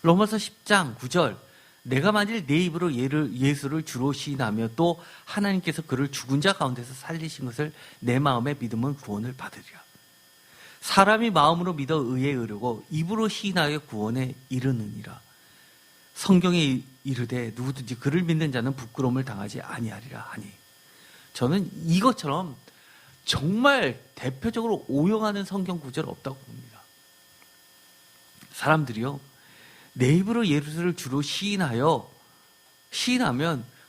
로마서 10장 9절 내가 만일 내 입으로 예수를 주로 시인하며 또 하나님께서 그를 죽은 자 가운데서 살리신 것을 내 마음에 믿으면 구원을 받으리라. 사람이 마음으로 믿어 의에 이르고 입으로 시인하여 구원에 이르느니라. 성경에 이르되 누구든지 그를 믿는 자는 부끄러움을 당하지 아니하리라 하니 저는 이것처럼 정말 대표적으로 오용하는 성경 구절 없다고 봅니다. 사람들이요 내 입으로 예수를 주로 시인하면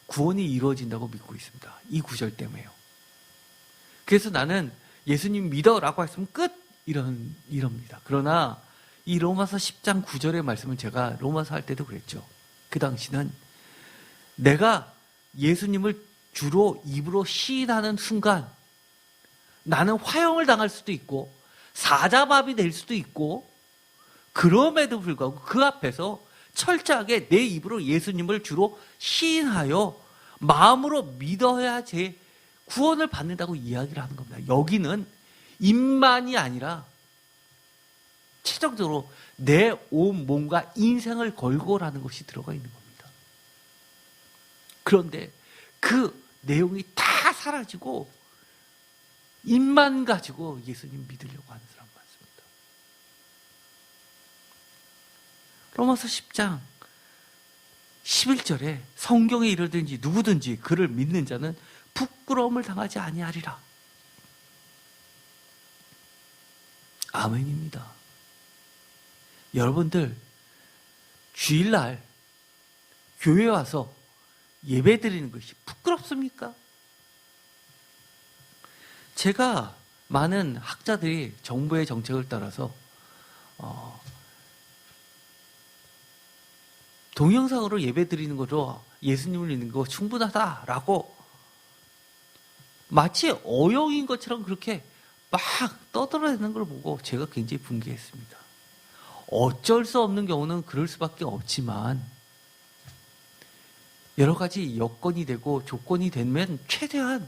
구원이 이루어진다고 믿고 있습니다. 이 구절 때문에요. 그래서 나는 예수님 믿어라고 했으면 끝 이럽니다. 그러나 이 로마서 10장 9절의 말씀은 제가 로마서 할 때도 그랬죠. 그 당시는 내가 예수님을 주로 입으로 시인하는 순간 나는 화형을 당할 수도 있고 사자밥이 될 수도 있고 그럼에도 불구하고 그 앞에서 철저하게 내 입으로 예수님을 주로 시인하여 마음으로 믿어야 제 구원을 받는다고 이야기를 하는 겁니다. 여기는 입만이 아니라 최종적으로 내 온 몸과 인생을 걸고라는 것이 들어가 있는 겁니다. 그런데 그 내용이 다 사라지고 입만 가지고 예수님 믿으려고 하는 사람 많습니다. 로마서 10장 11절에 성경에 이르든지 누구든지 그를 믿는 자는 부끄러움을 당하지 아니하리라. 아멘입니다. 여러분들 주일날 교회 와서 예배 드리는 것이 부끄럽습니까? 제가 많은 학자들이 정부의 정책을 따라서 동영상으로 예배 드리는 거로 예수님을 믿는 거 충분하다라고 마치 어용인 것처럼 그렇게 막 떠들어대는 걸 보고 제가 굉장히 분개했습니다. 어쩔 수 없는 경우는 그럴 수밖에 없지만 여러 가지 여건이 되고 조건이 되면 최대한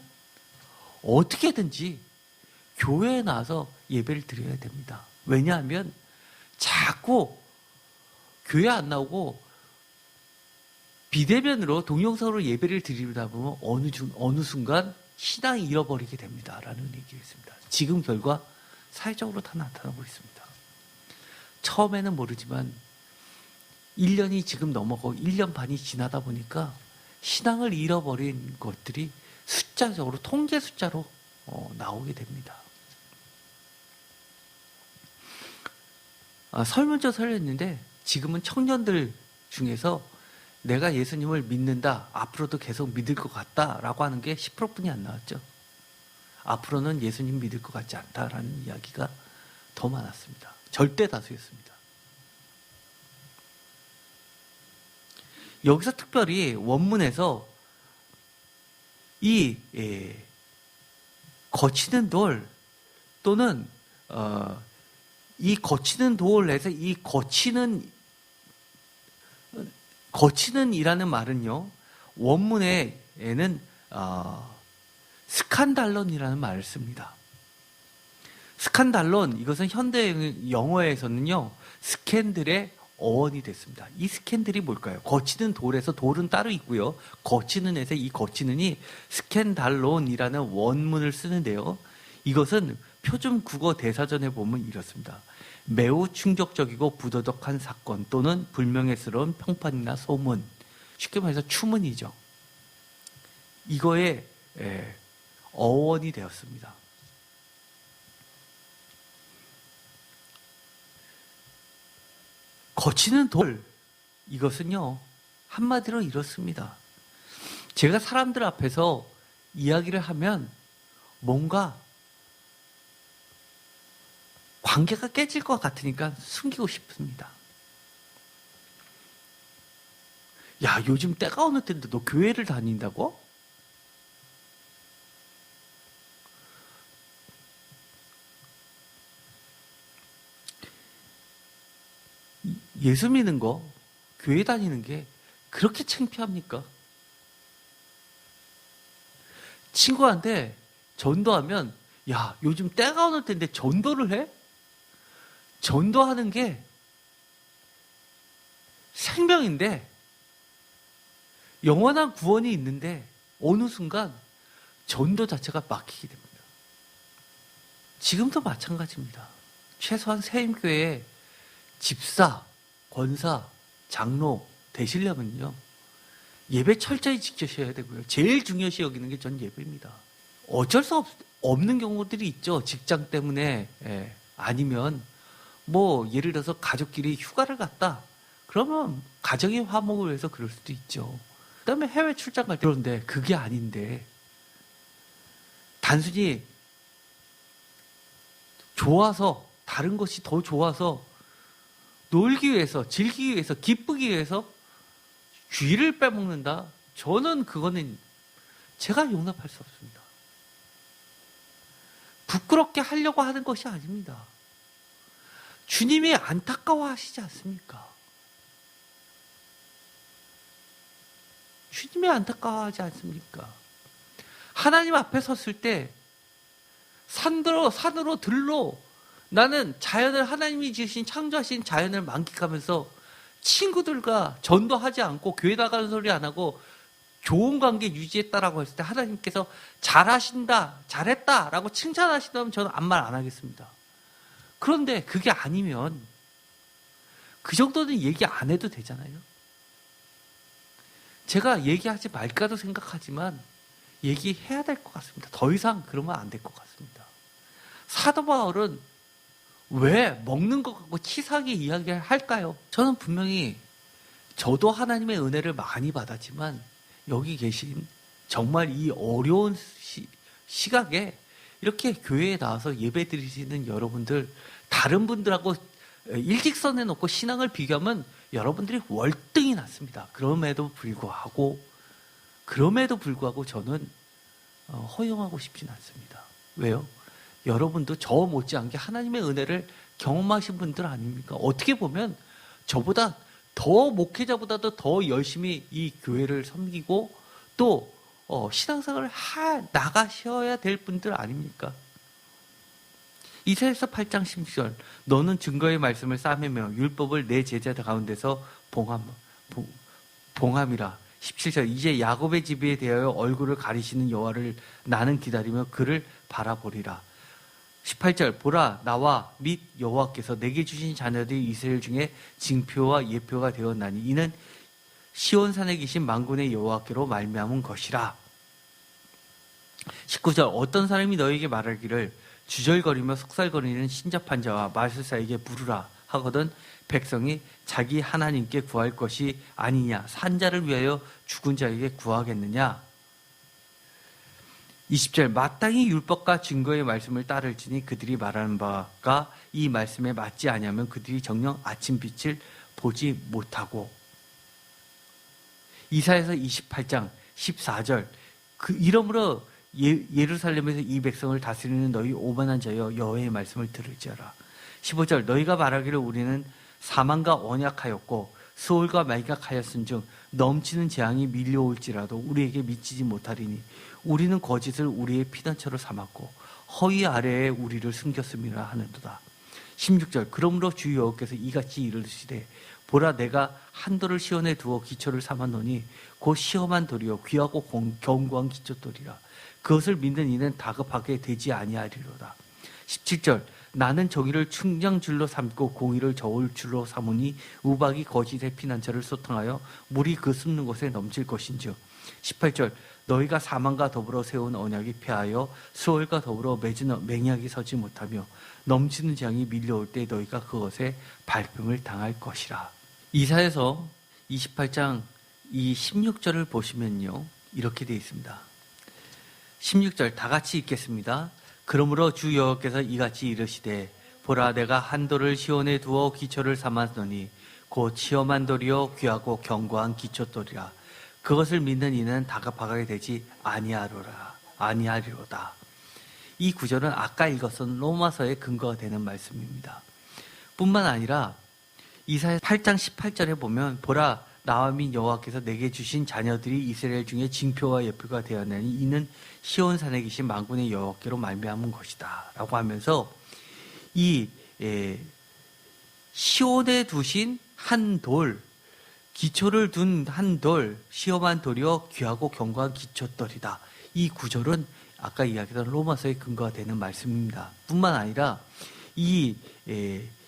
어떻게든지 교회에 나와서 예배를 드려야 됩니다. 왜냐하면 자꾸 교회 안 나오고 비대면으로 동영상으로 예배를 드리다 보면 어느 순간 신앙이 잃어버리게 됩니다. 라는 얘기를 했습니다. 지금 결과 사회적으로 다 나타나고 있습니다. 처음에는 모르지만 1년이 지금 넘어가고 1년 반이 지나다 보니까 신앙을 잃어버린 것들이 숫자적으로 통계 숫자로 나오게 됩니다. 설문조사를 했는데 지금은 청년들 중에서 내가 예수님을 믿는다, 앞으로도 계속 믿을 것 같다라고 하는 게 10%뿐이 안 나왔죠. 앞으로는 예수님 믿을 것 같지 않다라는 이야기가 더 많았습니다. 절대 다수였습니다. 여기서 특별히 원문에서 이 거치는 돌 또는 이 거치는 돌에서 이 거치는이라는 말은요, 원문에는 스칸달론이라는 말을 씁니다. 스칸달론, 이것은 현대 영어에서는요 스캔들의 어원이 됐습니다. 이 스캔들이 뭘까요? 거치는 돌에서 돌은 따로 있고요, 거치는에서 이 거치는이 스캔달론이라는 원문을 쓰는데요, 이것은 표준 국어 대사전에 보면 이렇습니다. 매우 충격적이고 부도덕한 사건 또는 불명예스러운 평판이나 소문, 쉽게 말해서 추문이죠. 이거에 어원이 되었습니다. 거치는 돌, 이것은요 한마디로 이렇습니다. 제가 사람들 앞에서 이야기를 하면 뭔가 관계가 깨질 것 같으니까 숨기고 싶습니다. 야, 요즘 때가 어느 때인데 너 교회를 다닌다고? 예수 믿는 거, 교회 다니는 게 그렇게 창피합니까? 친구한테 전도하면, 야, 요즘 때가 어느 때인데 전도를 해? 전도하는 게 생명인데, 영원한 구원이 있는데 어느 순간 전도 자체가 막히게 됩니다. 지금도 마찬가지입니다. 최소한 세임교회에 집사, 권사, 장로 되시려면요 예배 철저히 지키셔야 되고요, 제일 중요시 여기는 게 전 예배입니다. 어쩔 수 없는 경우들이 있죠. 직장 때문에, 아니면 뭐 예를 들어서 가족끼리 휴가를 갔다 그러면 가정의 화목을 위해서 그럴 수도 있죠. 그 다음에 해외 출장 갈 때, 그런데 그게 아닌데 단순히 좋아서, 다른 것이 더 좋아서 놀기 위해서, 즐기기 위해서, 기쁘기 위해서 주의를 빼먹는다? 저는 그거는 제가 용납할 수 없습니다. 부끄럽게 하려고 하는 것이 아닙니다. 주님이 안타까워하시지 않습니까? 주님이 안타까워하지 않습니까? 하나님 앞에 섰을 때 산으로 들로 나는 자연을, 하나님이 지으신 창조하신 자연을 만끽하면서 친구들과 전도하지 않고 교회 나가는 소리 안 하고 좋은 관계 유지했다라고 했을 때 하나님께서 잘하신다, 잘했다라고 칭찬하시다면 저는 아무 말 안 하겠습니다. 그런데 그게 아니면 그 정도는 얘기 안 해도 되잖아요. 제가 얘기하지 말까도 생각하지만 얘기해야 될 것 같습니다. 더 이상 그러면 안 될 것 같습니다. 사도 바울은 왜 먹는 것 갖고 치사하게 이야기를 할까요? 저는 분명히 저도 하나님의 은혜를 많이 받았지만 여기 계신 정말 이 어려운 시각에 이렇게 교회에 나와서 예배 드리시는 여러분들, 다른 분들하고 일직선에 놓고 신앙을 비교하면 여러분들이 월등히 낫습니다. 그럼에도 불구하고 저는 허용하고 싶진 않습니다. 왜요? 여러분도 저 못지않게 하나님의 은혜를 경험하신 분들 아닙니까? 어떻게 보면 저보다 더 목회자보다도 더 열심히 이 교회를 섬기고 또 신앙생활을 나가셔야 될 분들 아닙니까? 이사야서 8장 16절, 너는 증거의 말씀을 싸매며 율법을 내 제자들 가운데서 봉함이라. 17절, 이제 야곱의 집에 대하여 얼굴을 가리시는 여호와를 나는 기다리며 그를 바라보리라. 18절, 보라 나와 및 여호와께서 내게 주신 자녀들이 이스라엘 중에 징표와 예표가 되었나니 이는 시온산에 계신 만군의 여호와께로 말미암은 것이라. 19절, 어떤 사람이 너에게 말하기를 주절거리며 속살거리는 신접한 자와 마술사에게 물으라 하거든 백성이 자기 하나님께 구할 것이 아니냐, 산자를 위하여 죽은 자에게 구하겠느냐. 20절, 마땅히 율법과 증거의 말씀을 따를지니 그들이 말하는 바가 이 말씀에 맞지 아니하면 그들이 정녕 아침빛을 보지 못하고. 이사야서 28장 14절, 이러므로 예루살렘에서 이 백성을 다스리는 너희 오만한 자여 여호와의 말씀을 들을지어라. 15절, 너희가 말하기를 우리는 사망과 언약하였고 수월과 말각하였은즉 넘치는 재앙이 밀려올지라도 우리에게 미치지 못하리니 우리는 거짓을 우리의 피난처로 삼았고 허위 아래에 우리를 숨겼음이라 하는도다. 16절, 그러므로 주 여호와께서 이같이 이르시되 보라 내가 한돌을 시온에 두어 기초를 삼았노니 곧 시험한 돌이요 귀하고 견고한 기초돌이라. 그것을 믿는 이는 다급하게 되지 아니하리로다. 17절, 나는 정의를 충장줄로 삼고 공의를 저울줄로 삼으니 우박이 거짓의 피난처를 소탕하여 물이 그 숨는 곳에 넘칠 것인즉. 18절, 너희가 사망과 더불어 세운 언약이 패하여 수월과 더불어 맺은 맹약이 서지 못하며 넘치는 재앙이 밀려올 때 너희가 그것에 발병을 당할 것이라. 이사야서 28장 이 16절을 보시면요 이렇게 되어 있습니다. 16절 다 같이 읽겠습니다. 그러므로 주 여호와께서 이같이 이르시되 보라 내가 한돌을 시온에 두어 기초를 삼았노니 곧 시험한 돌이요 귀하고 견고한 기초돌이라. 그것을 믿는 이는 다급하게 되지 아니하리로다. 이 구절은 아까 읽었던 로마서의 근거가 되는 말씀입니다. 뿐만 아니라 이사야 8장 18절에 보면 보라 나와 및 여호와께서 내게 주신 자녀들이 이스라엘 중에 징표와 예표가 되었나니 이는 시온산에 계신 만군의 여호와께로 말미암은 것이다 라고 하면서 이 시온에 두신 한 돌, 기초를 둔 한 돌, 시험한 돌이요 귀하고 견고한 기초돌이다. 이 구절은 아까 이야기했던 로마서의 근거가 되는 말씀입니다. 뿐만 아니라 이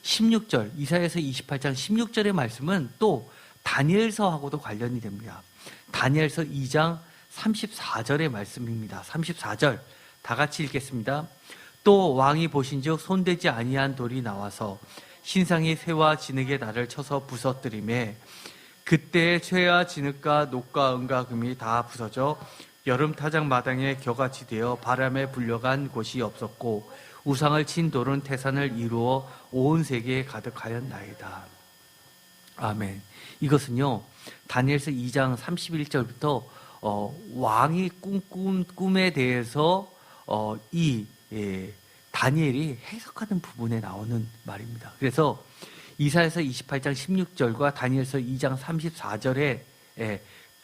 16절, 이사야서 28장 16절의 말씀은 또 다니엘서하고도 관련이 됩니다. 다니엘서 2장 34절의 말씀입니다. 34절 다 같이 읽겠습니다. 또 왕이 보신즉 손대지 아니한 돌이 나와서 신상의 쇠와 진흙에 나를 쳐서 부서뜨리매 그때 쇠와 진흙과 녹과 은과 금이 다 부서져 여름 타작 마당에 겨같이 되어 바람에 불려간 곳이 없었고 우상을 친 돌은 태산을 이루어 온 세계에 가득하였나이다. 아멘. 이것은요 다니엘서 2장 31절부터 꿈에 대해서 다니엘이 해석하는 부분에 나오는 말입니다. 그래서 이사야서 28장 16절과 다니엘서 2장 34절에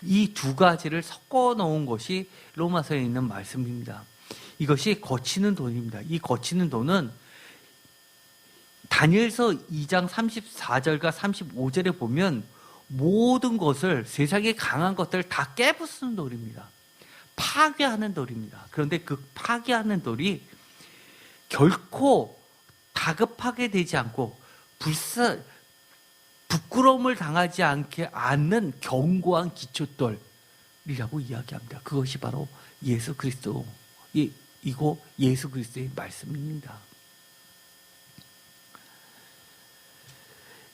이 두 가지를 섞어 놓은 것이 로마서에 있는 말씀입니다. 이것이 거치는 돈입니다. 이 거치는 돈은 다니엘서 2장 34절과 35절에 보면 모든 것을, 세상의 강한 것들을 다 깨부수는 돌입니다. 파괴하는 돌입니다. 그런데 그 파괴하는 돌이 결코 다급하게 되지 않고 부끄러움을 당하지 않는 견고한 기초돌이라고 이야기합니다. 그것이 바로 예수 그리스도이고 예수 그리스도의 말씀입니다.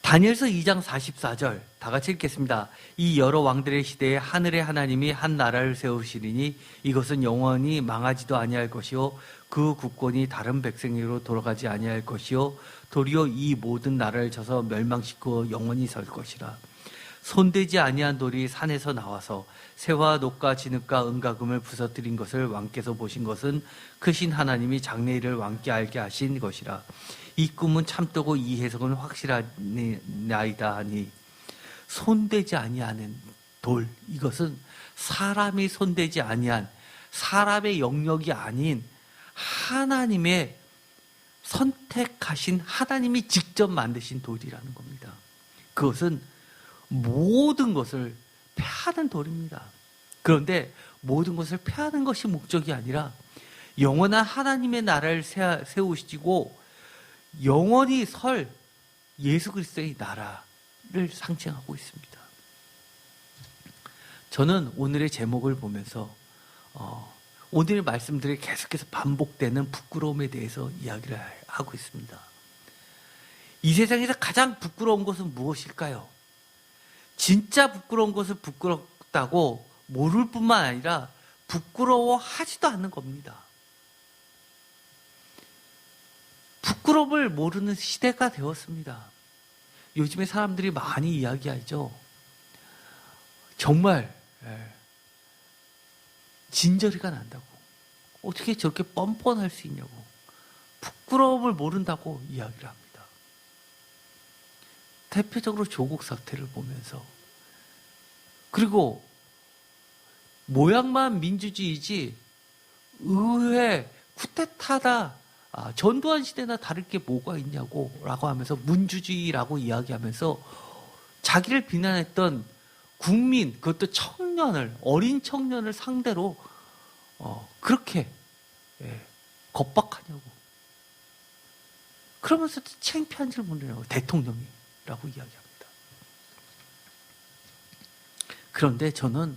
다니엘서 2장 44절 다 같이 읽겠습니다. 이 여러 왕들의 시대에 하늘의 하나님이 한 나라를 세우시리니 이것은 영원히 망하지도 아니할 것이요 그 국권이 다른 백성에게로 돌아가지 아니할 것이요 도리어 이 모든 나라를 쳐서 멸망시키고 영원히 설 것이라. 손대지 아니한 돌이 산에서 나와서 새와 녹과 진흙과 은과 금을 부서뜨린 것을 왕께서 보신 것은 크신 하나님이 장래일을 왕께 알게 하신 것이라. 이 꿈은 참되고 이 해석은 확실하나이다 하니, 손대지 아니하는 돌, 이것은 사람이 손대지 아니한, 사람의 영역이 아닌 하나님의 선택하신, 하나님이 직접 만드신 돌이라는 겁니다. 그것은 모든 것을 패하는 돌입니다. 그런데 모든 것을 패하는 것이 목적이 아니라 영원한 하나님의 나라를 세우시고 영원히 설 예수 그리스도의 나라를 상징하고 있습니다. 저는 오늘의 제목을 보면서 오늘 말씀들이 계속해서 반복되는 부끄러움에 대해서 이야기를 하고 있습니다. 이 세상에서 가장 부끄러운 것은 무엇일까요? 진짜 부끄러운 것을 부끄럽다고 모를 뿐만 아니라 부끄러워하지도 않는 겁니다. 부끄러움을 모르는 시대가 되었습니다. 요즘에 사람들이 많이 이야기하죠. 정말 진저리가 난다고. 어떻게 저렇게 뻔뻔할 수 있냐고. 부끄러움을 모른다고 이야기를 합니다. 대표적으로 조국 사태를 보면서, 그리고 모양만 민주주의지 의회 쿠데타다, 전두환 시대나 다를 게 뭐가 있냐고 라고 하면서 민주주의라고 이야기하면서 자기를 비난했던 국민, 그것도 청년을, 어린 청년을 상대로 그렇게 겁박하냐고. 그러면서 창피한 줄 모르냐고, 대통령이라고 이야기합니다. 그런데 저는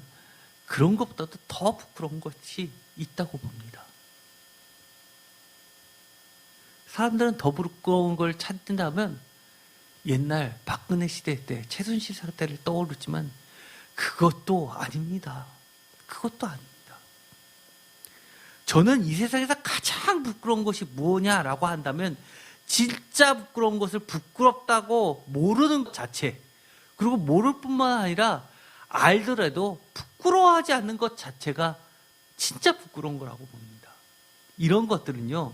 그런 것보다도 더 부끄러운 것이 있다고 봅니다. 사람들은 더 부끄러운 걸 찾는다면 옛날 박근혜 시대 때 최순실 사태를 떠오르지만 그것도 아닙니다. 그것도 아닙니다. 저는 이 세상에서 가장 부끄러운 것이 뭐냐라고 한다면 진짜 부끄러운 것을 부끄럽다고 모르는 것 자체, 그리고 모를 뿐만 아니라 알더라도 부끄러워하지 않는 것 자체가 진짜 부끄러운 거라고 봅니다. 이런 것들은요,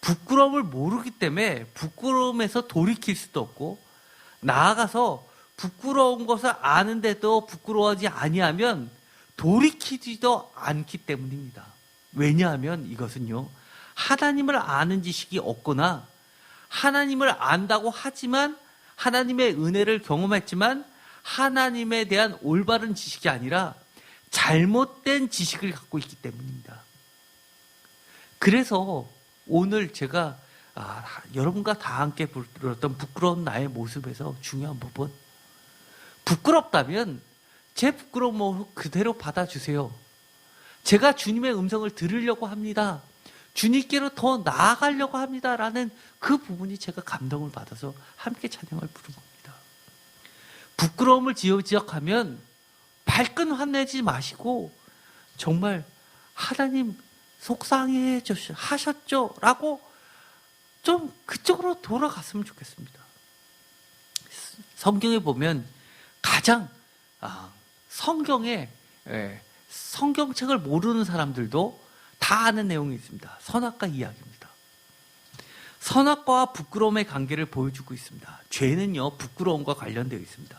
부끄러움을 모르기 때문에 부끄러움에서 돌이킬 수도 없고, 나아가서 부끄러운 것을 아는데도 부끄러워하지 아니하면 돌이키지도 않기 때문입니다. 왜냐하면 이것은요, 하나님을 아는 지식이 없거나 하나님을 안다고 하지만 하나님의 은혜를 경험했지만 하나님에 대한 올바른 지식이 아니라 잘못된 지식을 갖고 있기 때문입니다. 그래서 오늘 제가 여러분과 다 함께 불렀던 부끄러운 나의 모습에서 중요한 부분, 부끄럽다면 제 부끄러움을 그대로 받아주세요. 제가 주님의 음성을 들으려고 합니다. 주님께로 더 나아가려고 합니다라는 그 부분이 제가 감동을 받아서 함께 찬양을 부른 겁니다. 부끄러움을 지적하면 발끈 화내지 마시고 정말 하나님 속상해 하셨죠? 라고 좀 그쪽으로 돌아갔으면 좋겠습니다. 성경에 보면 가장 성경책을 모르는 사람들도 다 아는 내용이 있습니다. 선악과 이야기입니다. 선악과와 부끄러움의 관계를 보여주고 있습니다. 죄는요, 부끄러움과 관련되어 있습니다.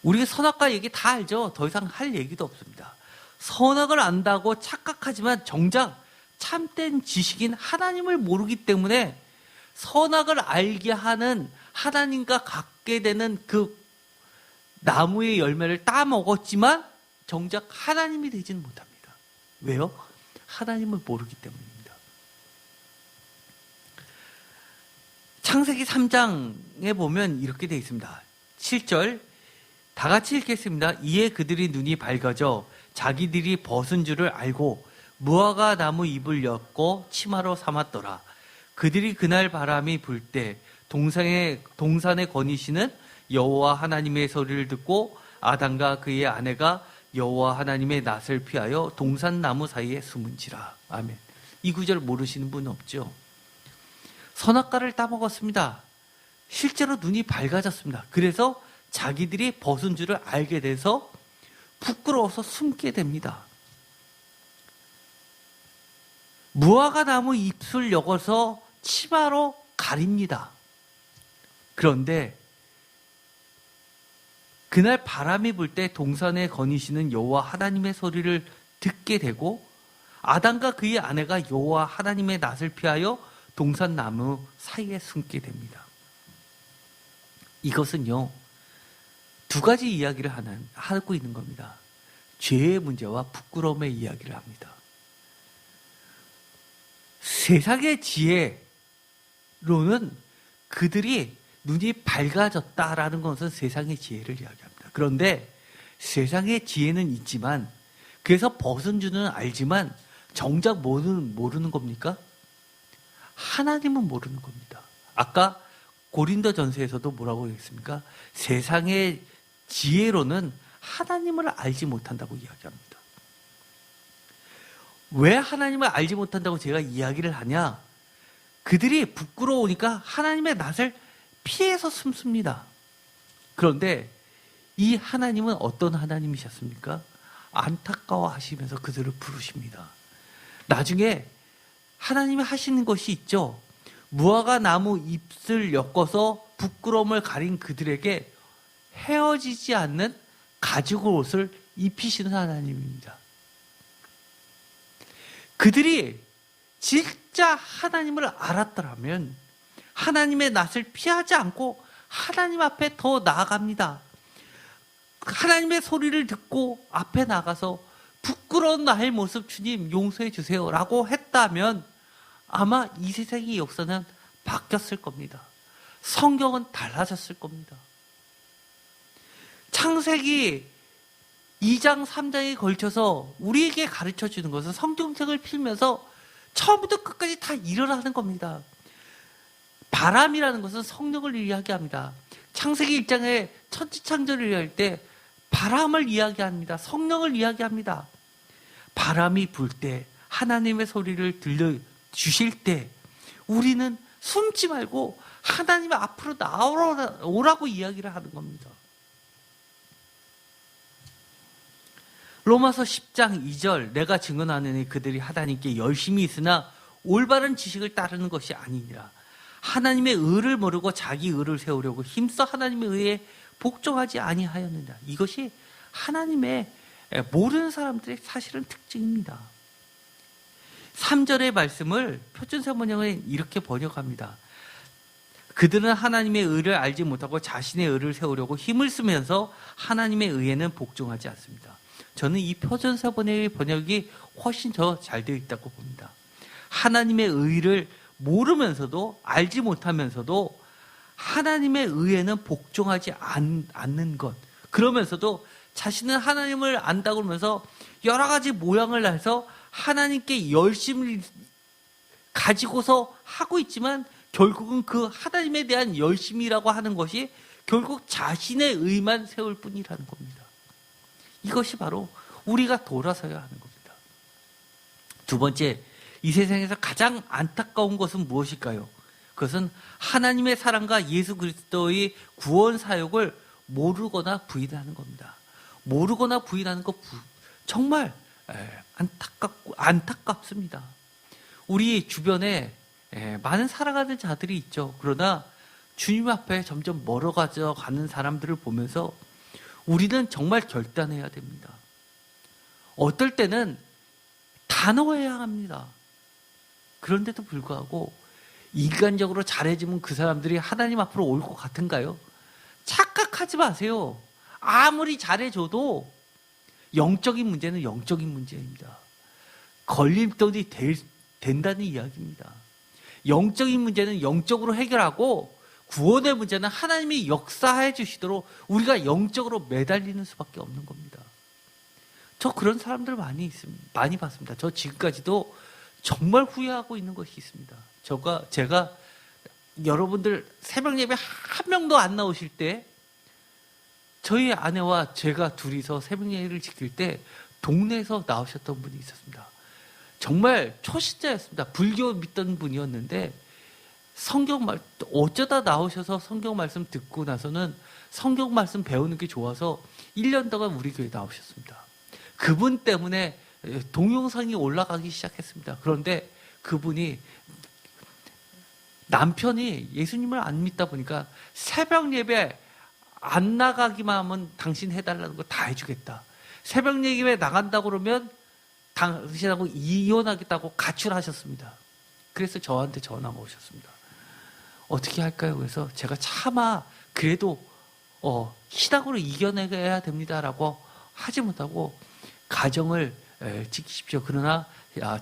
우리가 선악과 얘기 다 알죠? 더 이상 할 얘기도 없습니다. 선악을 안다고 착각하지만 정작 참된 지식인 하나님을 모르기 때문에 선악을 알게 하는 하나님과 갖게 되는 그 나무의 열매를 따먹었지만 정작 하나님이 되지는 못합니다. 왜요? 하나님을 모르기 때문입니다. 창세기 3장에 보면 이렇게 되어 있습니다. 7절 다 같이 읽겠습니다. 이에 그들이 눈이 밝아져 자기들이 벗은 줄을 알고 무화과 나무 잎을 엮고 치마로 삼았더라. 그들이 그날 바람이 불 때 동산에 거니시는 여호와 하나님의 소리를 듣고 아담과 그의 아내가 여호와 하나님의 낯을 피하여 동산나무 사이에 숨은지라. 아멘. 이 구절 모르시는 분 없죠? 선악과를 따먹었습니다. 실제로 눈이 밝아졌습니다. 그래서 자기들이 벗은 줄을 알게 돼서 부끄러워서 숨게 됩니다. 무화과 나무 잎을 엮어서 치마로 가립니다. 그런데 그날 바람이 불 때 동산에 거니시는 여호와 하나님의 소리를 듣게 되고 아담과 그의 아내가 여호와 하나님의 낯을 피하여 동산나무 사이에 숨게 됩니다. 이것은요, 두 가지 이야기를 하고 있는 겁니다. 죄의 문제와 부끄러움의 이야기를 합니다. 세상의 지혜로는 그들이 눈이 밝아졌다라는 것은 세상의 지혜를 이야기합니다. 그런데 세상의 지혜는 있지만, 그래서 벗은 줄은 알지만 정작 모르는 겁니까? 하나님은 모르는 겁니다. 아까 고린도전서에서도 뭐라고 했습니까? 세상의 지혜로는 하나님을 알지 못한다고 이야기합니다. 왜 하나님을 알지 못한다고 제가 이야기를 하냐? 그들이 부끄러우니까 하나님의 낯을 피해서 숨습니다. 그런데 이 하나님은 어떤 하나님이셨습니까? 안타까워하시면서 그들을 부르십니다. 나중에 하나님이 하시는 것이 있죠. 무화과 나무 잎을 엮어서 부끄러움을 가린 그들에게 헤어지지 않는 가죽 옷을 입히시는 하나님입니다. 그들이 진짜 하나님을 알았더라면 하나님의 낯을 피하지 않고 하나님 앞에 더 나아갑니다. 하나님의 소리를 듣고 앞에 나가서 부끄러운 나의 모습 주님 용서해 주세요 라고 했다면 아마 이 세상의 역사는 바뀌었을 겁니다. 성경은 달라졌을 겁니다. 창세기 2장 3장에 걸쳐서 우리에게 가르쳐 주는 것은 성경책을 펴면서 처음부터 끝까지 다 일어나는 겁니다. 바람이라는 것은 성령을 이야기합니다. 창세기 1장에 천지창조를 이야기할 때 바람을 이야기합니다. 성령을 이야기합니다. 바람이 불 때 하나님의 소리를 들려주실 때 우리는 숨지 말고 하나님 앞으로 나오라고 이야기를 하는 겁니다. 로마서 10장 2절 내가 증언하느니 그들이 하나님께 열심히 있으나 올바른 지식을 따르는 것이 아니니라. 하나님의 의를 모르고 자기 의를 세우려고 힘써 하나님의 의에 복종하지 아니하였느냐. 이것이 하나님의 모르는 사람들의 사실은 특징입니다. 3절의 말씀을 표준세 번역은 이렇게 번역합니다. 그들은 하나님의 의를 알지 못하고 자신의 의를 세우려고 힘을 쓰면서 하나님의 의에는 복종하지 않습니다. 저는 이 표준세 번역이 훨씬 더 잘 되어 있다고 봅니다. 하나님의 의를 모르면서도 알지 못하면서도 하나님의 의에는 복종하지 않는 것. 그러면서도 자신은 하나님을 안다고 그러면서 여러 가지 모양을 해서 하나님께 열심을 가지고서 하고 있지만 결국은 그 하나님에 대한 열심이라고 하는 것이 결국 자신의 의만 세울 뿐이라는 겁니다. 이것이 바로 우리가 돌아서야 하는 겁니다. 두 번째, 이 세상에서 가장 안타까운 것은 무엇일까요? 그것은 하나님의 사랑과 예수 그리스도의 구원 사역을 모르거나 부인하는 겁니다. 모르거나 부인하는 것 정말 안타깝습니다. 우리 주변에 많은 살아가는 자들이 있죠. 그러나 주님 앞에 점점 멀어가져 가는 사람들을 보면서 우리는 정말 결단해야 됩니다. 어떨 때는 단호해야 합니다. 그런데도 불구하고 인간적으로 잘해지면 그 사람들이 하나님 앞으로 올 것 같은가요? 착각하지 마세요. 아무리 잘해줘도 영적인 문제는 영적인 문제입니다. 걸림돌이 된다는 이야기입니다. 영적인 문제는 영적으로 해결하고 구원의 문제는 하나님이 역사해 주시도록 우리가 영적으로 매달리는 수밖에 없는 겁니다. 저 그런 사람들 많이 봤습니다. 저 지금까지도 정말 후회하고 있는 것이 있습니다. 제가 여러분들 새벽 예배 한 명도 안 나오실 때 저희 아내와 제가 둘이서 새벽 예배를 지킬 때 동네에서 나오셨던 분이 있었습니다. 정말 초신자였습니다. 불교 믿던 분이었는데 어쩌다 나오셔서 성경 말씀 듣고 나서는 성경 말씀 배우는 게 좋아서 1년 동안 우리 교회에 나오셨습니다. 그분 때문에 동영상이 올라가기 시작했습니다. 그런데 그분이 남편이 예수님을 안 믿다 보니까 새벽 예배 안 나가기만 하면 당신 해달라는 거 다 해주겠다. 새벽 예배 나간다고 그러면 당신하고 이혼하겠다고 가출하셨습니다. 그래서 저한테 전화가 오셨습니다. 어떻게 할까요? 그래서 제가 차마 그래도 시닥으로 이겨내야 됩니다라고 하지 못하고 가정을 지키십시오. 그러나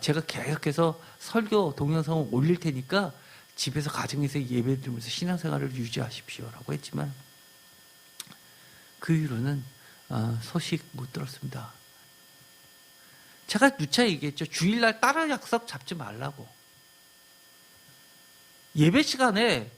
제가 계속해서 설교 동영상을 올릴 테니까 집에서 가정에서 예배 드리면서 신앙생활을 유지하십시오라고 했지만 그 이후로는 소식 못 들었습니다. 제가 누차 얘기했죠. 주일날 다른 약속 잡지 말라고. 예배 시간에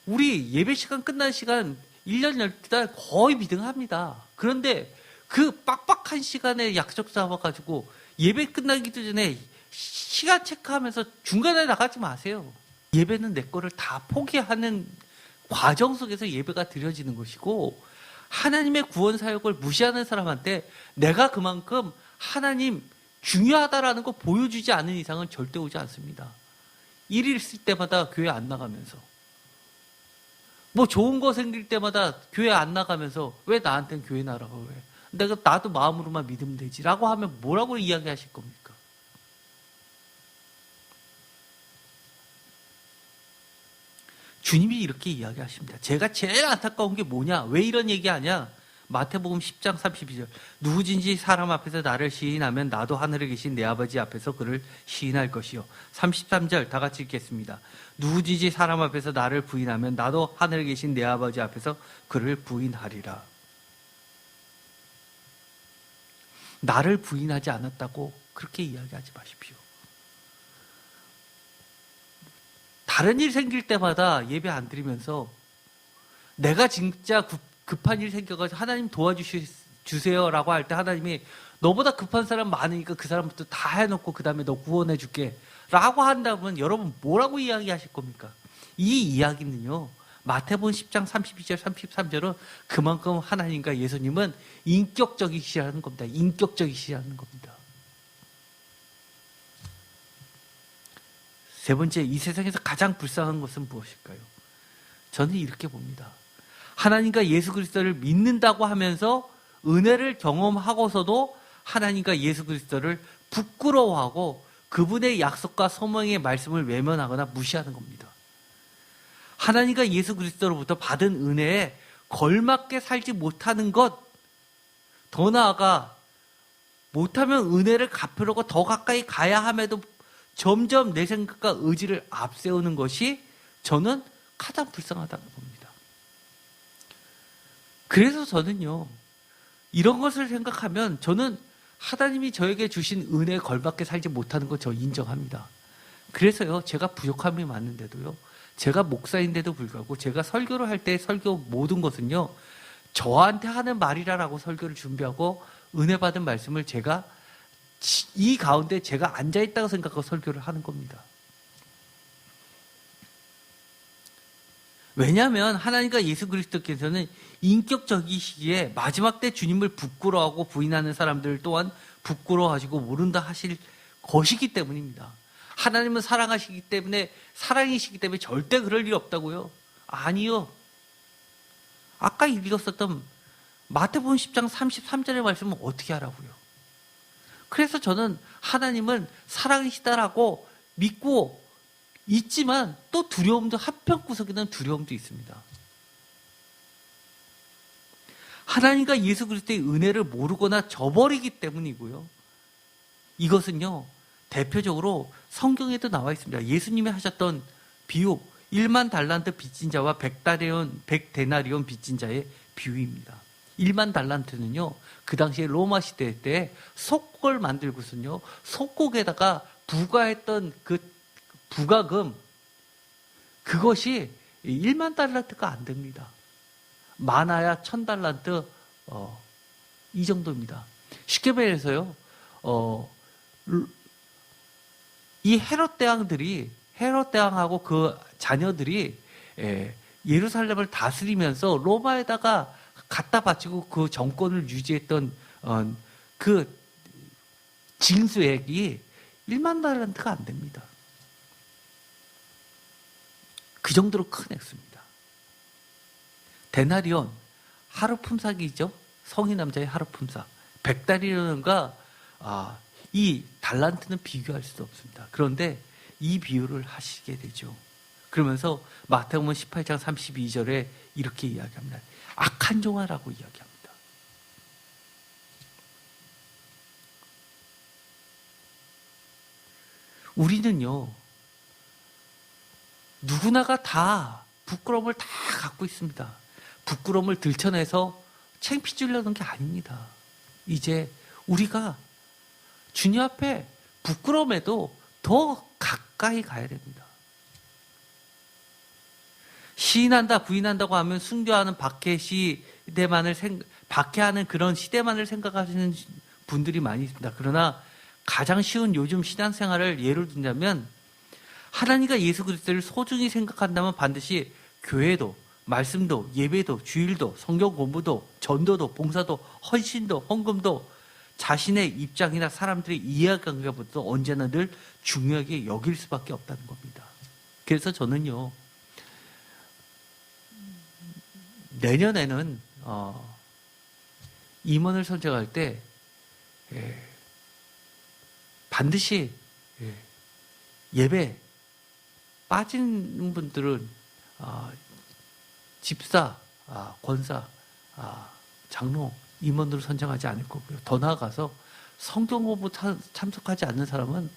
우리 예배 시간 끝나는 시간 1년 12달 거의 비등합니다. 그런데 그 빡빡한 시간에 약속 잡아가지고 예배 끝나기도 전에 시간 체크하면서 중간에 나가지 마세요. 예배는 내 거를 다 포기하는 과정 속에서 예배가 드려지는 것이고 하나님의 구원 사역을 무시하는 사람한테 내가 그만큼 하나님 중요하다라는 거 보여주지 않은 이상은 절대 오지 않습니다. 일 있을 때마다 교회 안 나가면서 뭐 좋은 거 생길 때마다 교회 안 나가면서 왜 나한테는 교회 나라고 해? 나도 마음으로만 믿으면 되지 라고 하면 뭐라고 이야기하실 겁니까? 주님이 이렇게 이야기하십니다. 제가 제일 안타까운 게 뭐냐? 왜 이런 얘기하냐? 마태복음 10장 32절 누구든지 사람 앞에서 나를 시인하면 나도 하늘에 계신 내 아버지 앞에서 그를 시인할 것이요. 33절 다 같이 읽겠습니다. 누구든지 사람 앞에서 나를 부인하면 나도 하늘에 계신 내 아버지 앞에서 그를 부인하리라. 나를 부인하지 않았다고 그렇게 이야기하지 마십시오. 다른 일 생길 때마다 예배 안 드리면서 내가 진짜 급한 일 생겨가지고 하나님 도와주세요라고 할 때 하나님이 너보다 급한 사람 많으니까 그 사람부터 다 해놓고 그 다음에 너 구원해 줄게 라고 한다면 여러분 뭐라고 이야기하실 겁니까? 이 이야기는요 마태복음 10장 32절 33절은 그만큼 하나님과 예수님은 인격적이시라는 겁니다. 인격적이시라는 겁니다. 세 번째, 이 세상에서 가장 불쌍한 것은 무엇일까요? 저는 이렇게 봅니다. 하나님과 예수 그리스도를 믿는다고 하면서 은혜를 경험하고서도 하나님과 예수 그리스도를 부끄러워하고 그분의 약속과 소망의 말씀을 외면하거나 무시하는 겁니다. 하나님과 예수 그리스도로부터 받은 은혜에 걸맞게 살지 못하는 것, 더 나아가 못하면 은혜를 갚으려고 더 가까이 가야 함에도 점점 내 생각과 의지를 앞세우는 것이 저는 가장 불쌍하다고 봅니다. 그래서 저는요, 이런 것을 생각하면 저는 하나님이 저에게 주신 은혜에 걸맞게 살지 못하는 거 저 인정합니다. 그래서요, 제가 부족함이 많은데도요, 제가 목사인데도 불구하고 제가 설교를 할 때 설교 모든 것은요, 저한테 하는 말이라고 설교를 준비하고 은혜 받은 말씀을 제가 이 가운데 제가 앉아있다고 생각하고 설교를 하는 겁니다. 왜냐하면 하나님과 예수 그리스도께서는 인격적이시기에 마지막 때 주님을 부끄러워하고 부인하는 사람들 또한 부끄러워하시고 모른다 하실 것이기 때문입니다. 하나님은 사랑이시기 때문에 절대 그럴 일 없다고요? 아니요. 아까 읽었었던 마태복음 10장 33절의 말씀은 어떻게 하라고요? 그래서 저는 하나님은 사랑이시다라고 믿고 있지만 또 두려움도, 한편구석에는 두려움도 있습니다. 하나님과 예수 그리스도의 은혜를 모르거나 저버리기 때문이고요. 이것은요, 대표적으로 성경에도 나와 있습니다. 예수님이 하셨던 비유, 1만 달란트 빚진 자와 100데나리온 빚진 자의 비유입니다. 1만 달란트는요, 그 당시에 로마 시대 때 속국을 만들고서는요, 속국에다가 부과했던 그 부가금, 그것이 1만 달란트가 안 됩니다. 많아야 1000달란트, 이 정도입니다. 쉽게 말해서요, 이 헤롯 대왕하고 그 자녀들이 예루살렘을 다스리면서 로마에다가 갖다 바치고 그 정권을 유지했던 그 징수액이 1만 달란트가 안 됩니다. 그 정도로 큰 액수입니다. 데나리온, 하루 품삯이죠. 성인 남자의 하루 품삯. 100데나리온과 이 달란트는 비교할 수 없습니다. 그런데 이 비유를 하시게 되죠. 그러면서 마태복음 18장 32절에 이렇게 이야기합니다. 악한 종아라고 이야기합니다. 우리는요, 누구나가 다 부끄러움을 다 갖고 있습니다. 부끄러움을 들춰내서 창피 주려는 게 아닙니다. 이제 우리가 주님 앞에 부끄러움에도 더 가까이 가야 됩니다. 시인한다, 부인한다고 하면 순교하는 박해하는 그런 시대만을 생각하시는 분들이 많이 있습니다. 그러나 가장 쉬운 요즘 신앙생활을 예를 든다면, 하나님과 예수 그리스도를 소중히 생각한다면 반드시 교회도, 말씀도, 예배도, 주일도, 성경 공부도, 전도도, 봉사도, 헌신도, 헌금도 자신의 입장이나 사람들의 이해관계보다 언제나 늘 중요하게 여길 수밖에 없다는 겁니다. 그래서 저는요, 내년에는 임원을 선정할 때 반드시 예배 빠진 분들은 집사, 권사, 장로, 임원으로 선정하지 않을 거고요. 더 나아가서 성경 공부 참석하지 않는 사람은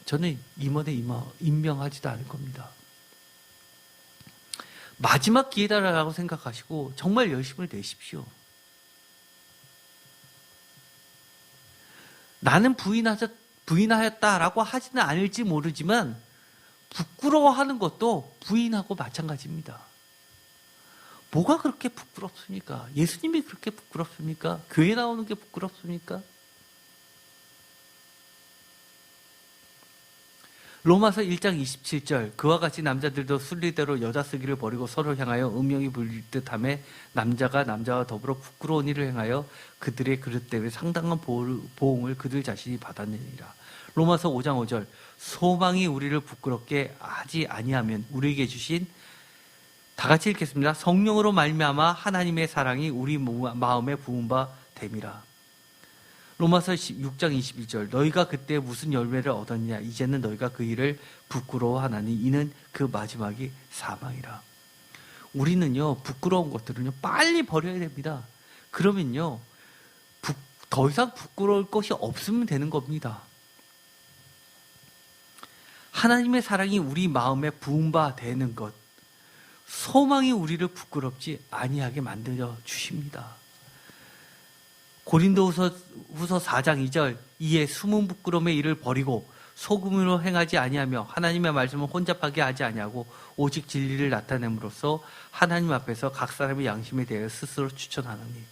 저는 임원에 임명하지도 않을 겁니다. 마지막 기회다라고 생각하시고 정말 열심을 내십시오. 나는 부인하였다라고 하지는 않을지 모르지만 부끄러워하는 것도 부인하고 마찬가지입니다. 뭐가 그렇게 부끄럽습니까? 예수님이 그렇게 부끄럽습니까? 교회 나오는 게 부끄럽습니까? 로마서 1장 27절, 그와 같이 남자들도 순리대로 여자 쓰기를 버리고 서로 향하여 음영이 불릴 듯하며 남자가 남자와 더불어 부끄러운 일을 행하여 그들의 그릇 때문에 상당한 보응을 그들 자신이 받았느니라. 로마서 5장 5절, 소망이 우리를 부끄럽게 하지 아니하면 우리에게 주신, 다 같이 읽겠습니다. 성령으로 말미암아 하나님의 사랑이 우리 마음에 부은 바 됨이라. 로마서 6장 21절, 너희가 그때 무슨 열매를 얻었느냐? 이제는 너희가 그 일을 부끄러워하나니 이는 그 마지막이 사망이라. 우리는요, 부끄러운 것들은요, 빨리 버려야 됩니다. 그러면요, 더 이상 부끄러울 것이 없으면 되는 겁니다. 하나님의 사랑이 우리 마음에 부은 바 되는 것, 소망이 우리를 부끄럽지 아니하게 만들어 주십니다. 고린도후서 4장 2절, 이에 숨은 부끄러움의 일을 버리고 소금으로 행하지 아니하며 하나님의 말씀을 혼잡하게 하지 아니하고 오직 진리를 나타냄으로써 하나님 앞에서 각 사람의 양심에 대해 스스로 추천하느니.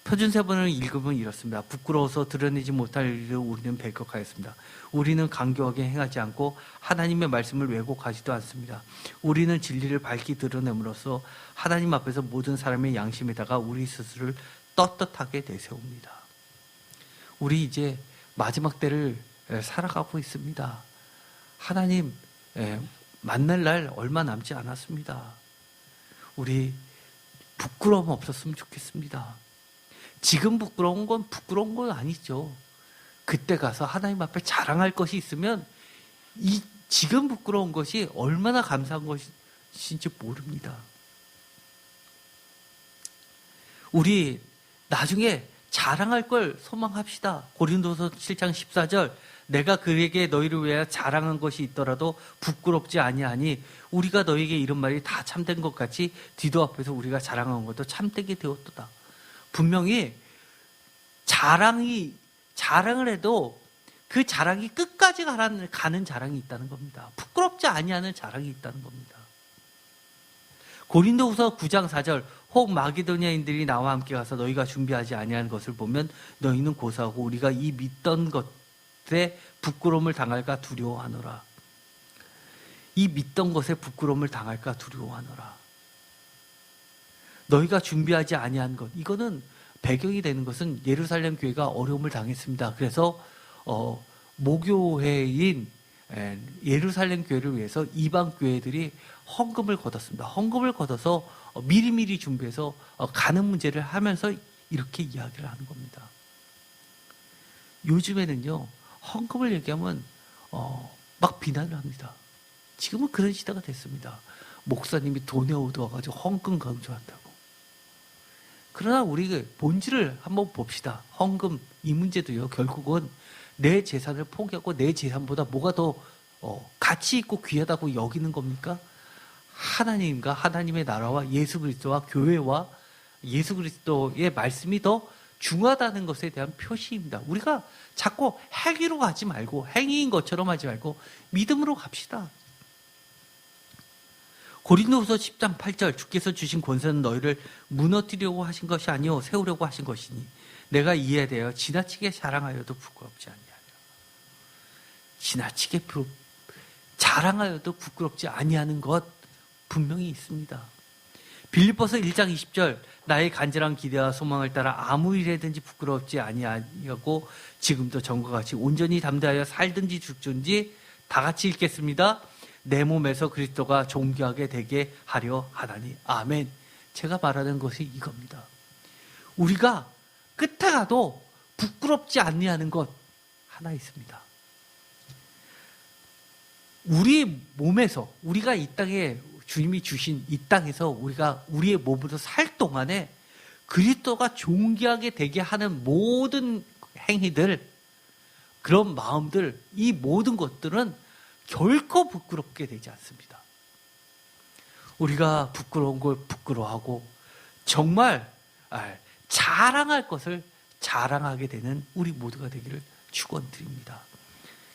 표준세번을 읽으면 이렇습니다. 부끄러워서 드러내지 못할 일을 우리는 배격하였습니다. 우리는 강교하게 행하지 않고 하나님의 말씀을 왜곡하지도 않습니다. 우리는 진리를 밝히 드러냄으로써 하나님 앞에서 모든 사람의 양심에다가 우리 스스로를 떳떳하게 내세웁니다. 우리 이제 마지막 때를 살아가고 있습니다. 하나님 만날 날 얼마 남지 않았습니다. 우리 부끄러움 없었으면 좋겠습니다. 지금 부끄러운 건 아니죠. 그때 가서 하나님 앞에 자랑할 것이 있으면 이 지금 부끄러운 것이 얼마나 감사한 것인지 모릅니다. 우리 나중에 자랑할 걸 소망합시다. 고린도서 7장 14절 내가 그에게 너희를 위하여 자랑한 것이 있더라도 부끄럽지 아니하니 우리가 너희에게 이런 말이 다 참된 것 같이 디도 앞에서 우리가 자랑한 것도 참되게 되었도다. 분명히 자랑을 해도 그 자랑이 끝까지 가는 자랑이 있다는 겁니다. 부끄럽지 아니하는 자랑이 있다는 겁니다. 고린도후서 9장 4절 혹 마게도냐인들이 나와 함께 가서 너희가 준비하지 아니한 것을 보면 너희는 고사하고 우리가 이 믿던 것에 부끄러움을 당할까 두려워하노라. 이 믿던 것에 부끄러움을 당할까 두려워하노라. 너희가 준비하지 아니한 것, 이거는 배경이 되는 것은 예루살렘 교회가 어려움을 당했습니다. 그래서 모교회인 예루살렘 교회를 위해서 이방 교회들이 헌금을 걷었습니다. 헌금을 걷어서 미리미리 준비해서 가는 문제를 하면서 이렇게 이야기를 하는 겁니다. 요즘에는요, 헌금을 얘기하면 막 비난을 합니다. 지금은 그런 시대가 됐습니다. 목사님이 돈에 얻어와가지고 헌금 강조한다고. 그러나 우리 본질을 한번 봅시다. 헌금 이 문제도요, 결국은 내 재산을 포기하고 내 재산보다 뭐가 더 가치 있고 귀하다고 여기는 겁니까? 하나님과 하나님의 나라와 예수 그리스도와 교회와 예수 그리스도의 말씀이 더 중요하다는 것에 대한 표시입니다. 우리가 자꾸 행위로 가지 말고 행위인 것처럼 하지 말고 믿음으로 갑시다. 고린도후서 10장 8절 주께서 주신 권세는 너희를 무너뜨리려고 하신 것이 아니요 세우려고 하신 것이니 내가 이에 대하여 지나치게 자랑하여도 부끄럽지 아니하리라. 지나치게 자랑하여도 부끄럽지 아니하는 것 분명히 있습니다. 빌립보서 1장 20절 나의 간절한 기대와 소망을 따라 아무 일에든지 부끄럽지 아니하고 지금도 전과 같이 온전히 담대하여 살든지 죽든지 다 같이 읽겠습니다. 내 몸에서 그리스도가 존귀하게 되게 하려 하나니 아멘. 제가 말하는 것이 이겁니다. 우리가 끝에 가도 부끄럽지 아니하는 것 하나 있습니다. 우리 몸에서 우리가 이 땅에 주님이 주신 이 땅에서 우리가 우리의 몸으로 살 동안에 그리스도가 존귀하게 되게 하는 모든 행위들, 그런 마음들, 이 모든 것들은 결코 부끄럽게 되지 않습니다. 우리가 부끄러운 걸 부끄러워하고 정말 자랑할 것을 자랑하게 되는 우리 모두가 되기를 축원드립니다.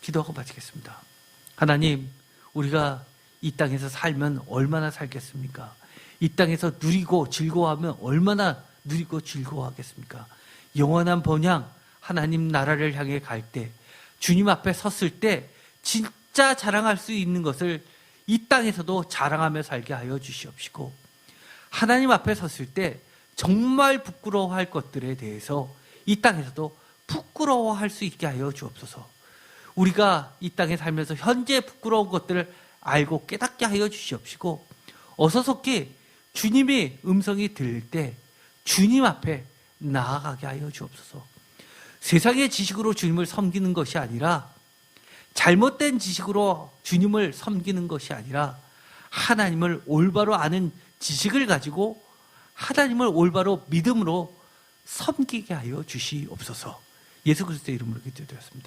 기도하고 마치겠습니다. 하나님, 우리가 이 땅에서 살면 얼마나 살겠습니까? 이 땅에서 누리고 즐거워하면 얼마나 누리고 즐거워하겠습니까? 영원한 번향 하나님 나라를 향해 갈 때, 주님 앞에 섰을 때 진짜 자랑할 수 있는 것을 이 땅에서도 자랑하며 살게 하여 주시옵시고, 하나님 앞에 섰을 때 정말 부끄러워할 것들에 대해서 이 땅에서도 부끄러워할 수 있게 하여 주옵소서. 우리가 이 땅에 살면서 현재 부끄러운 것들을 알고 깨닫게 하여 주시옵시고, 어서속히 주님의 음성이 들릴 때 주님 앞에 나아가게 하여 주옵소서. 세상의 지식으로 주님을 섬기는 것이 아니라, 잘못된 지식으로 주님을 섬기는 것이 아니라, 하나님을 올바로 아는 지식을 가지고 하나님을 올바로 믿음으로 섬기게 하여 주시옵소서. 예수 그리스도의 이름으로 기도드렸습니다.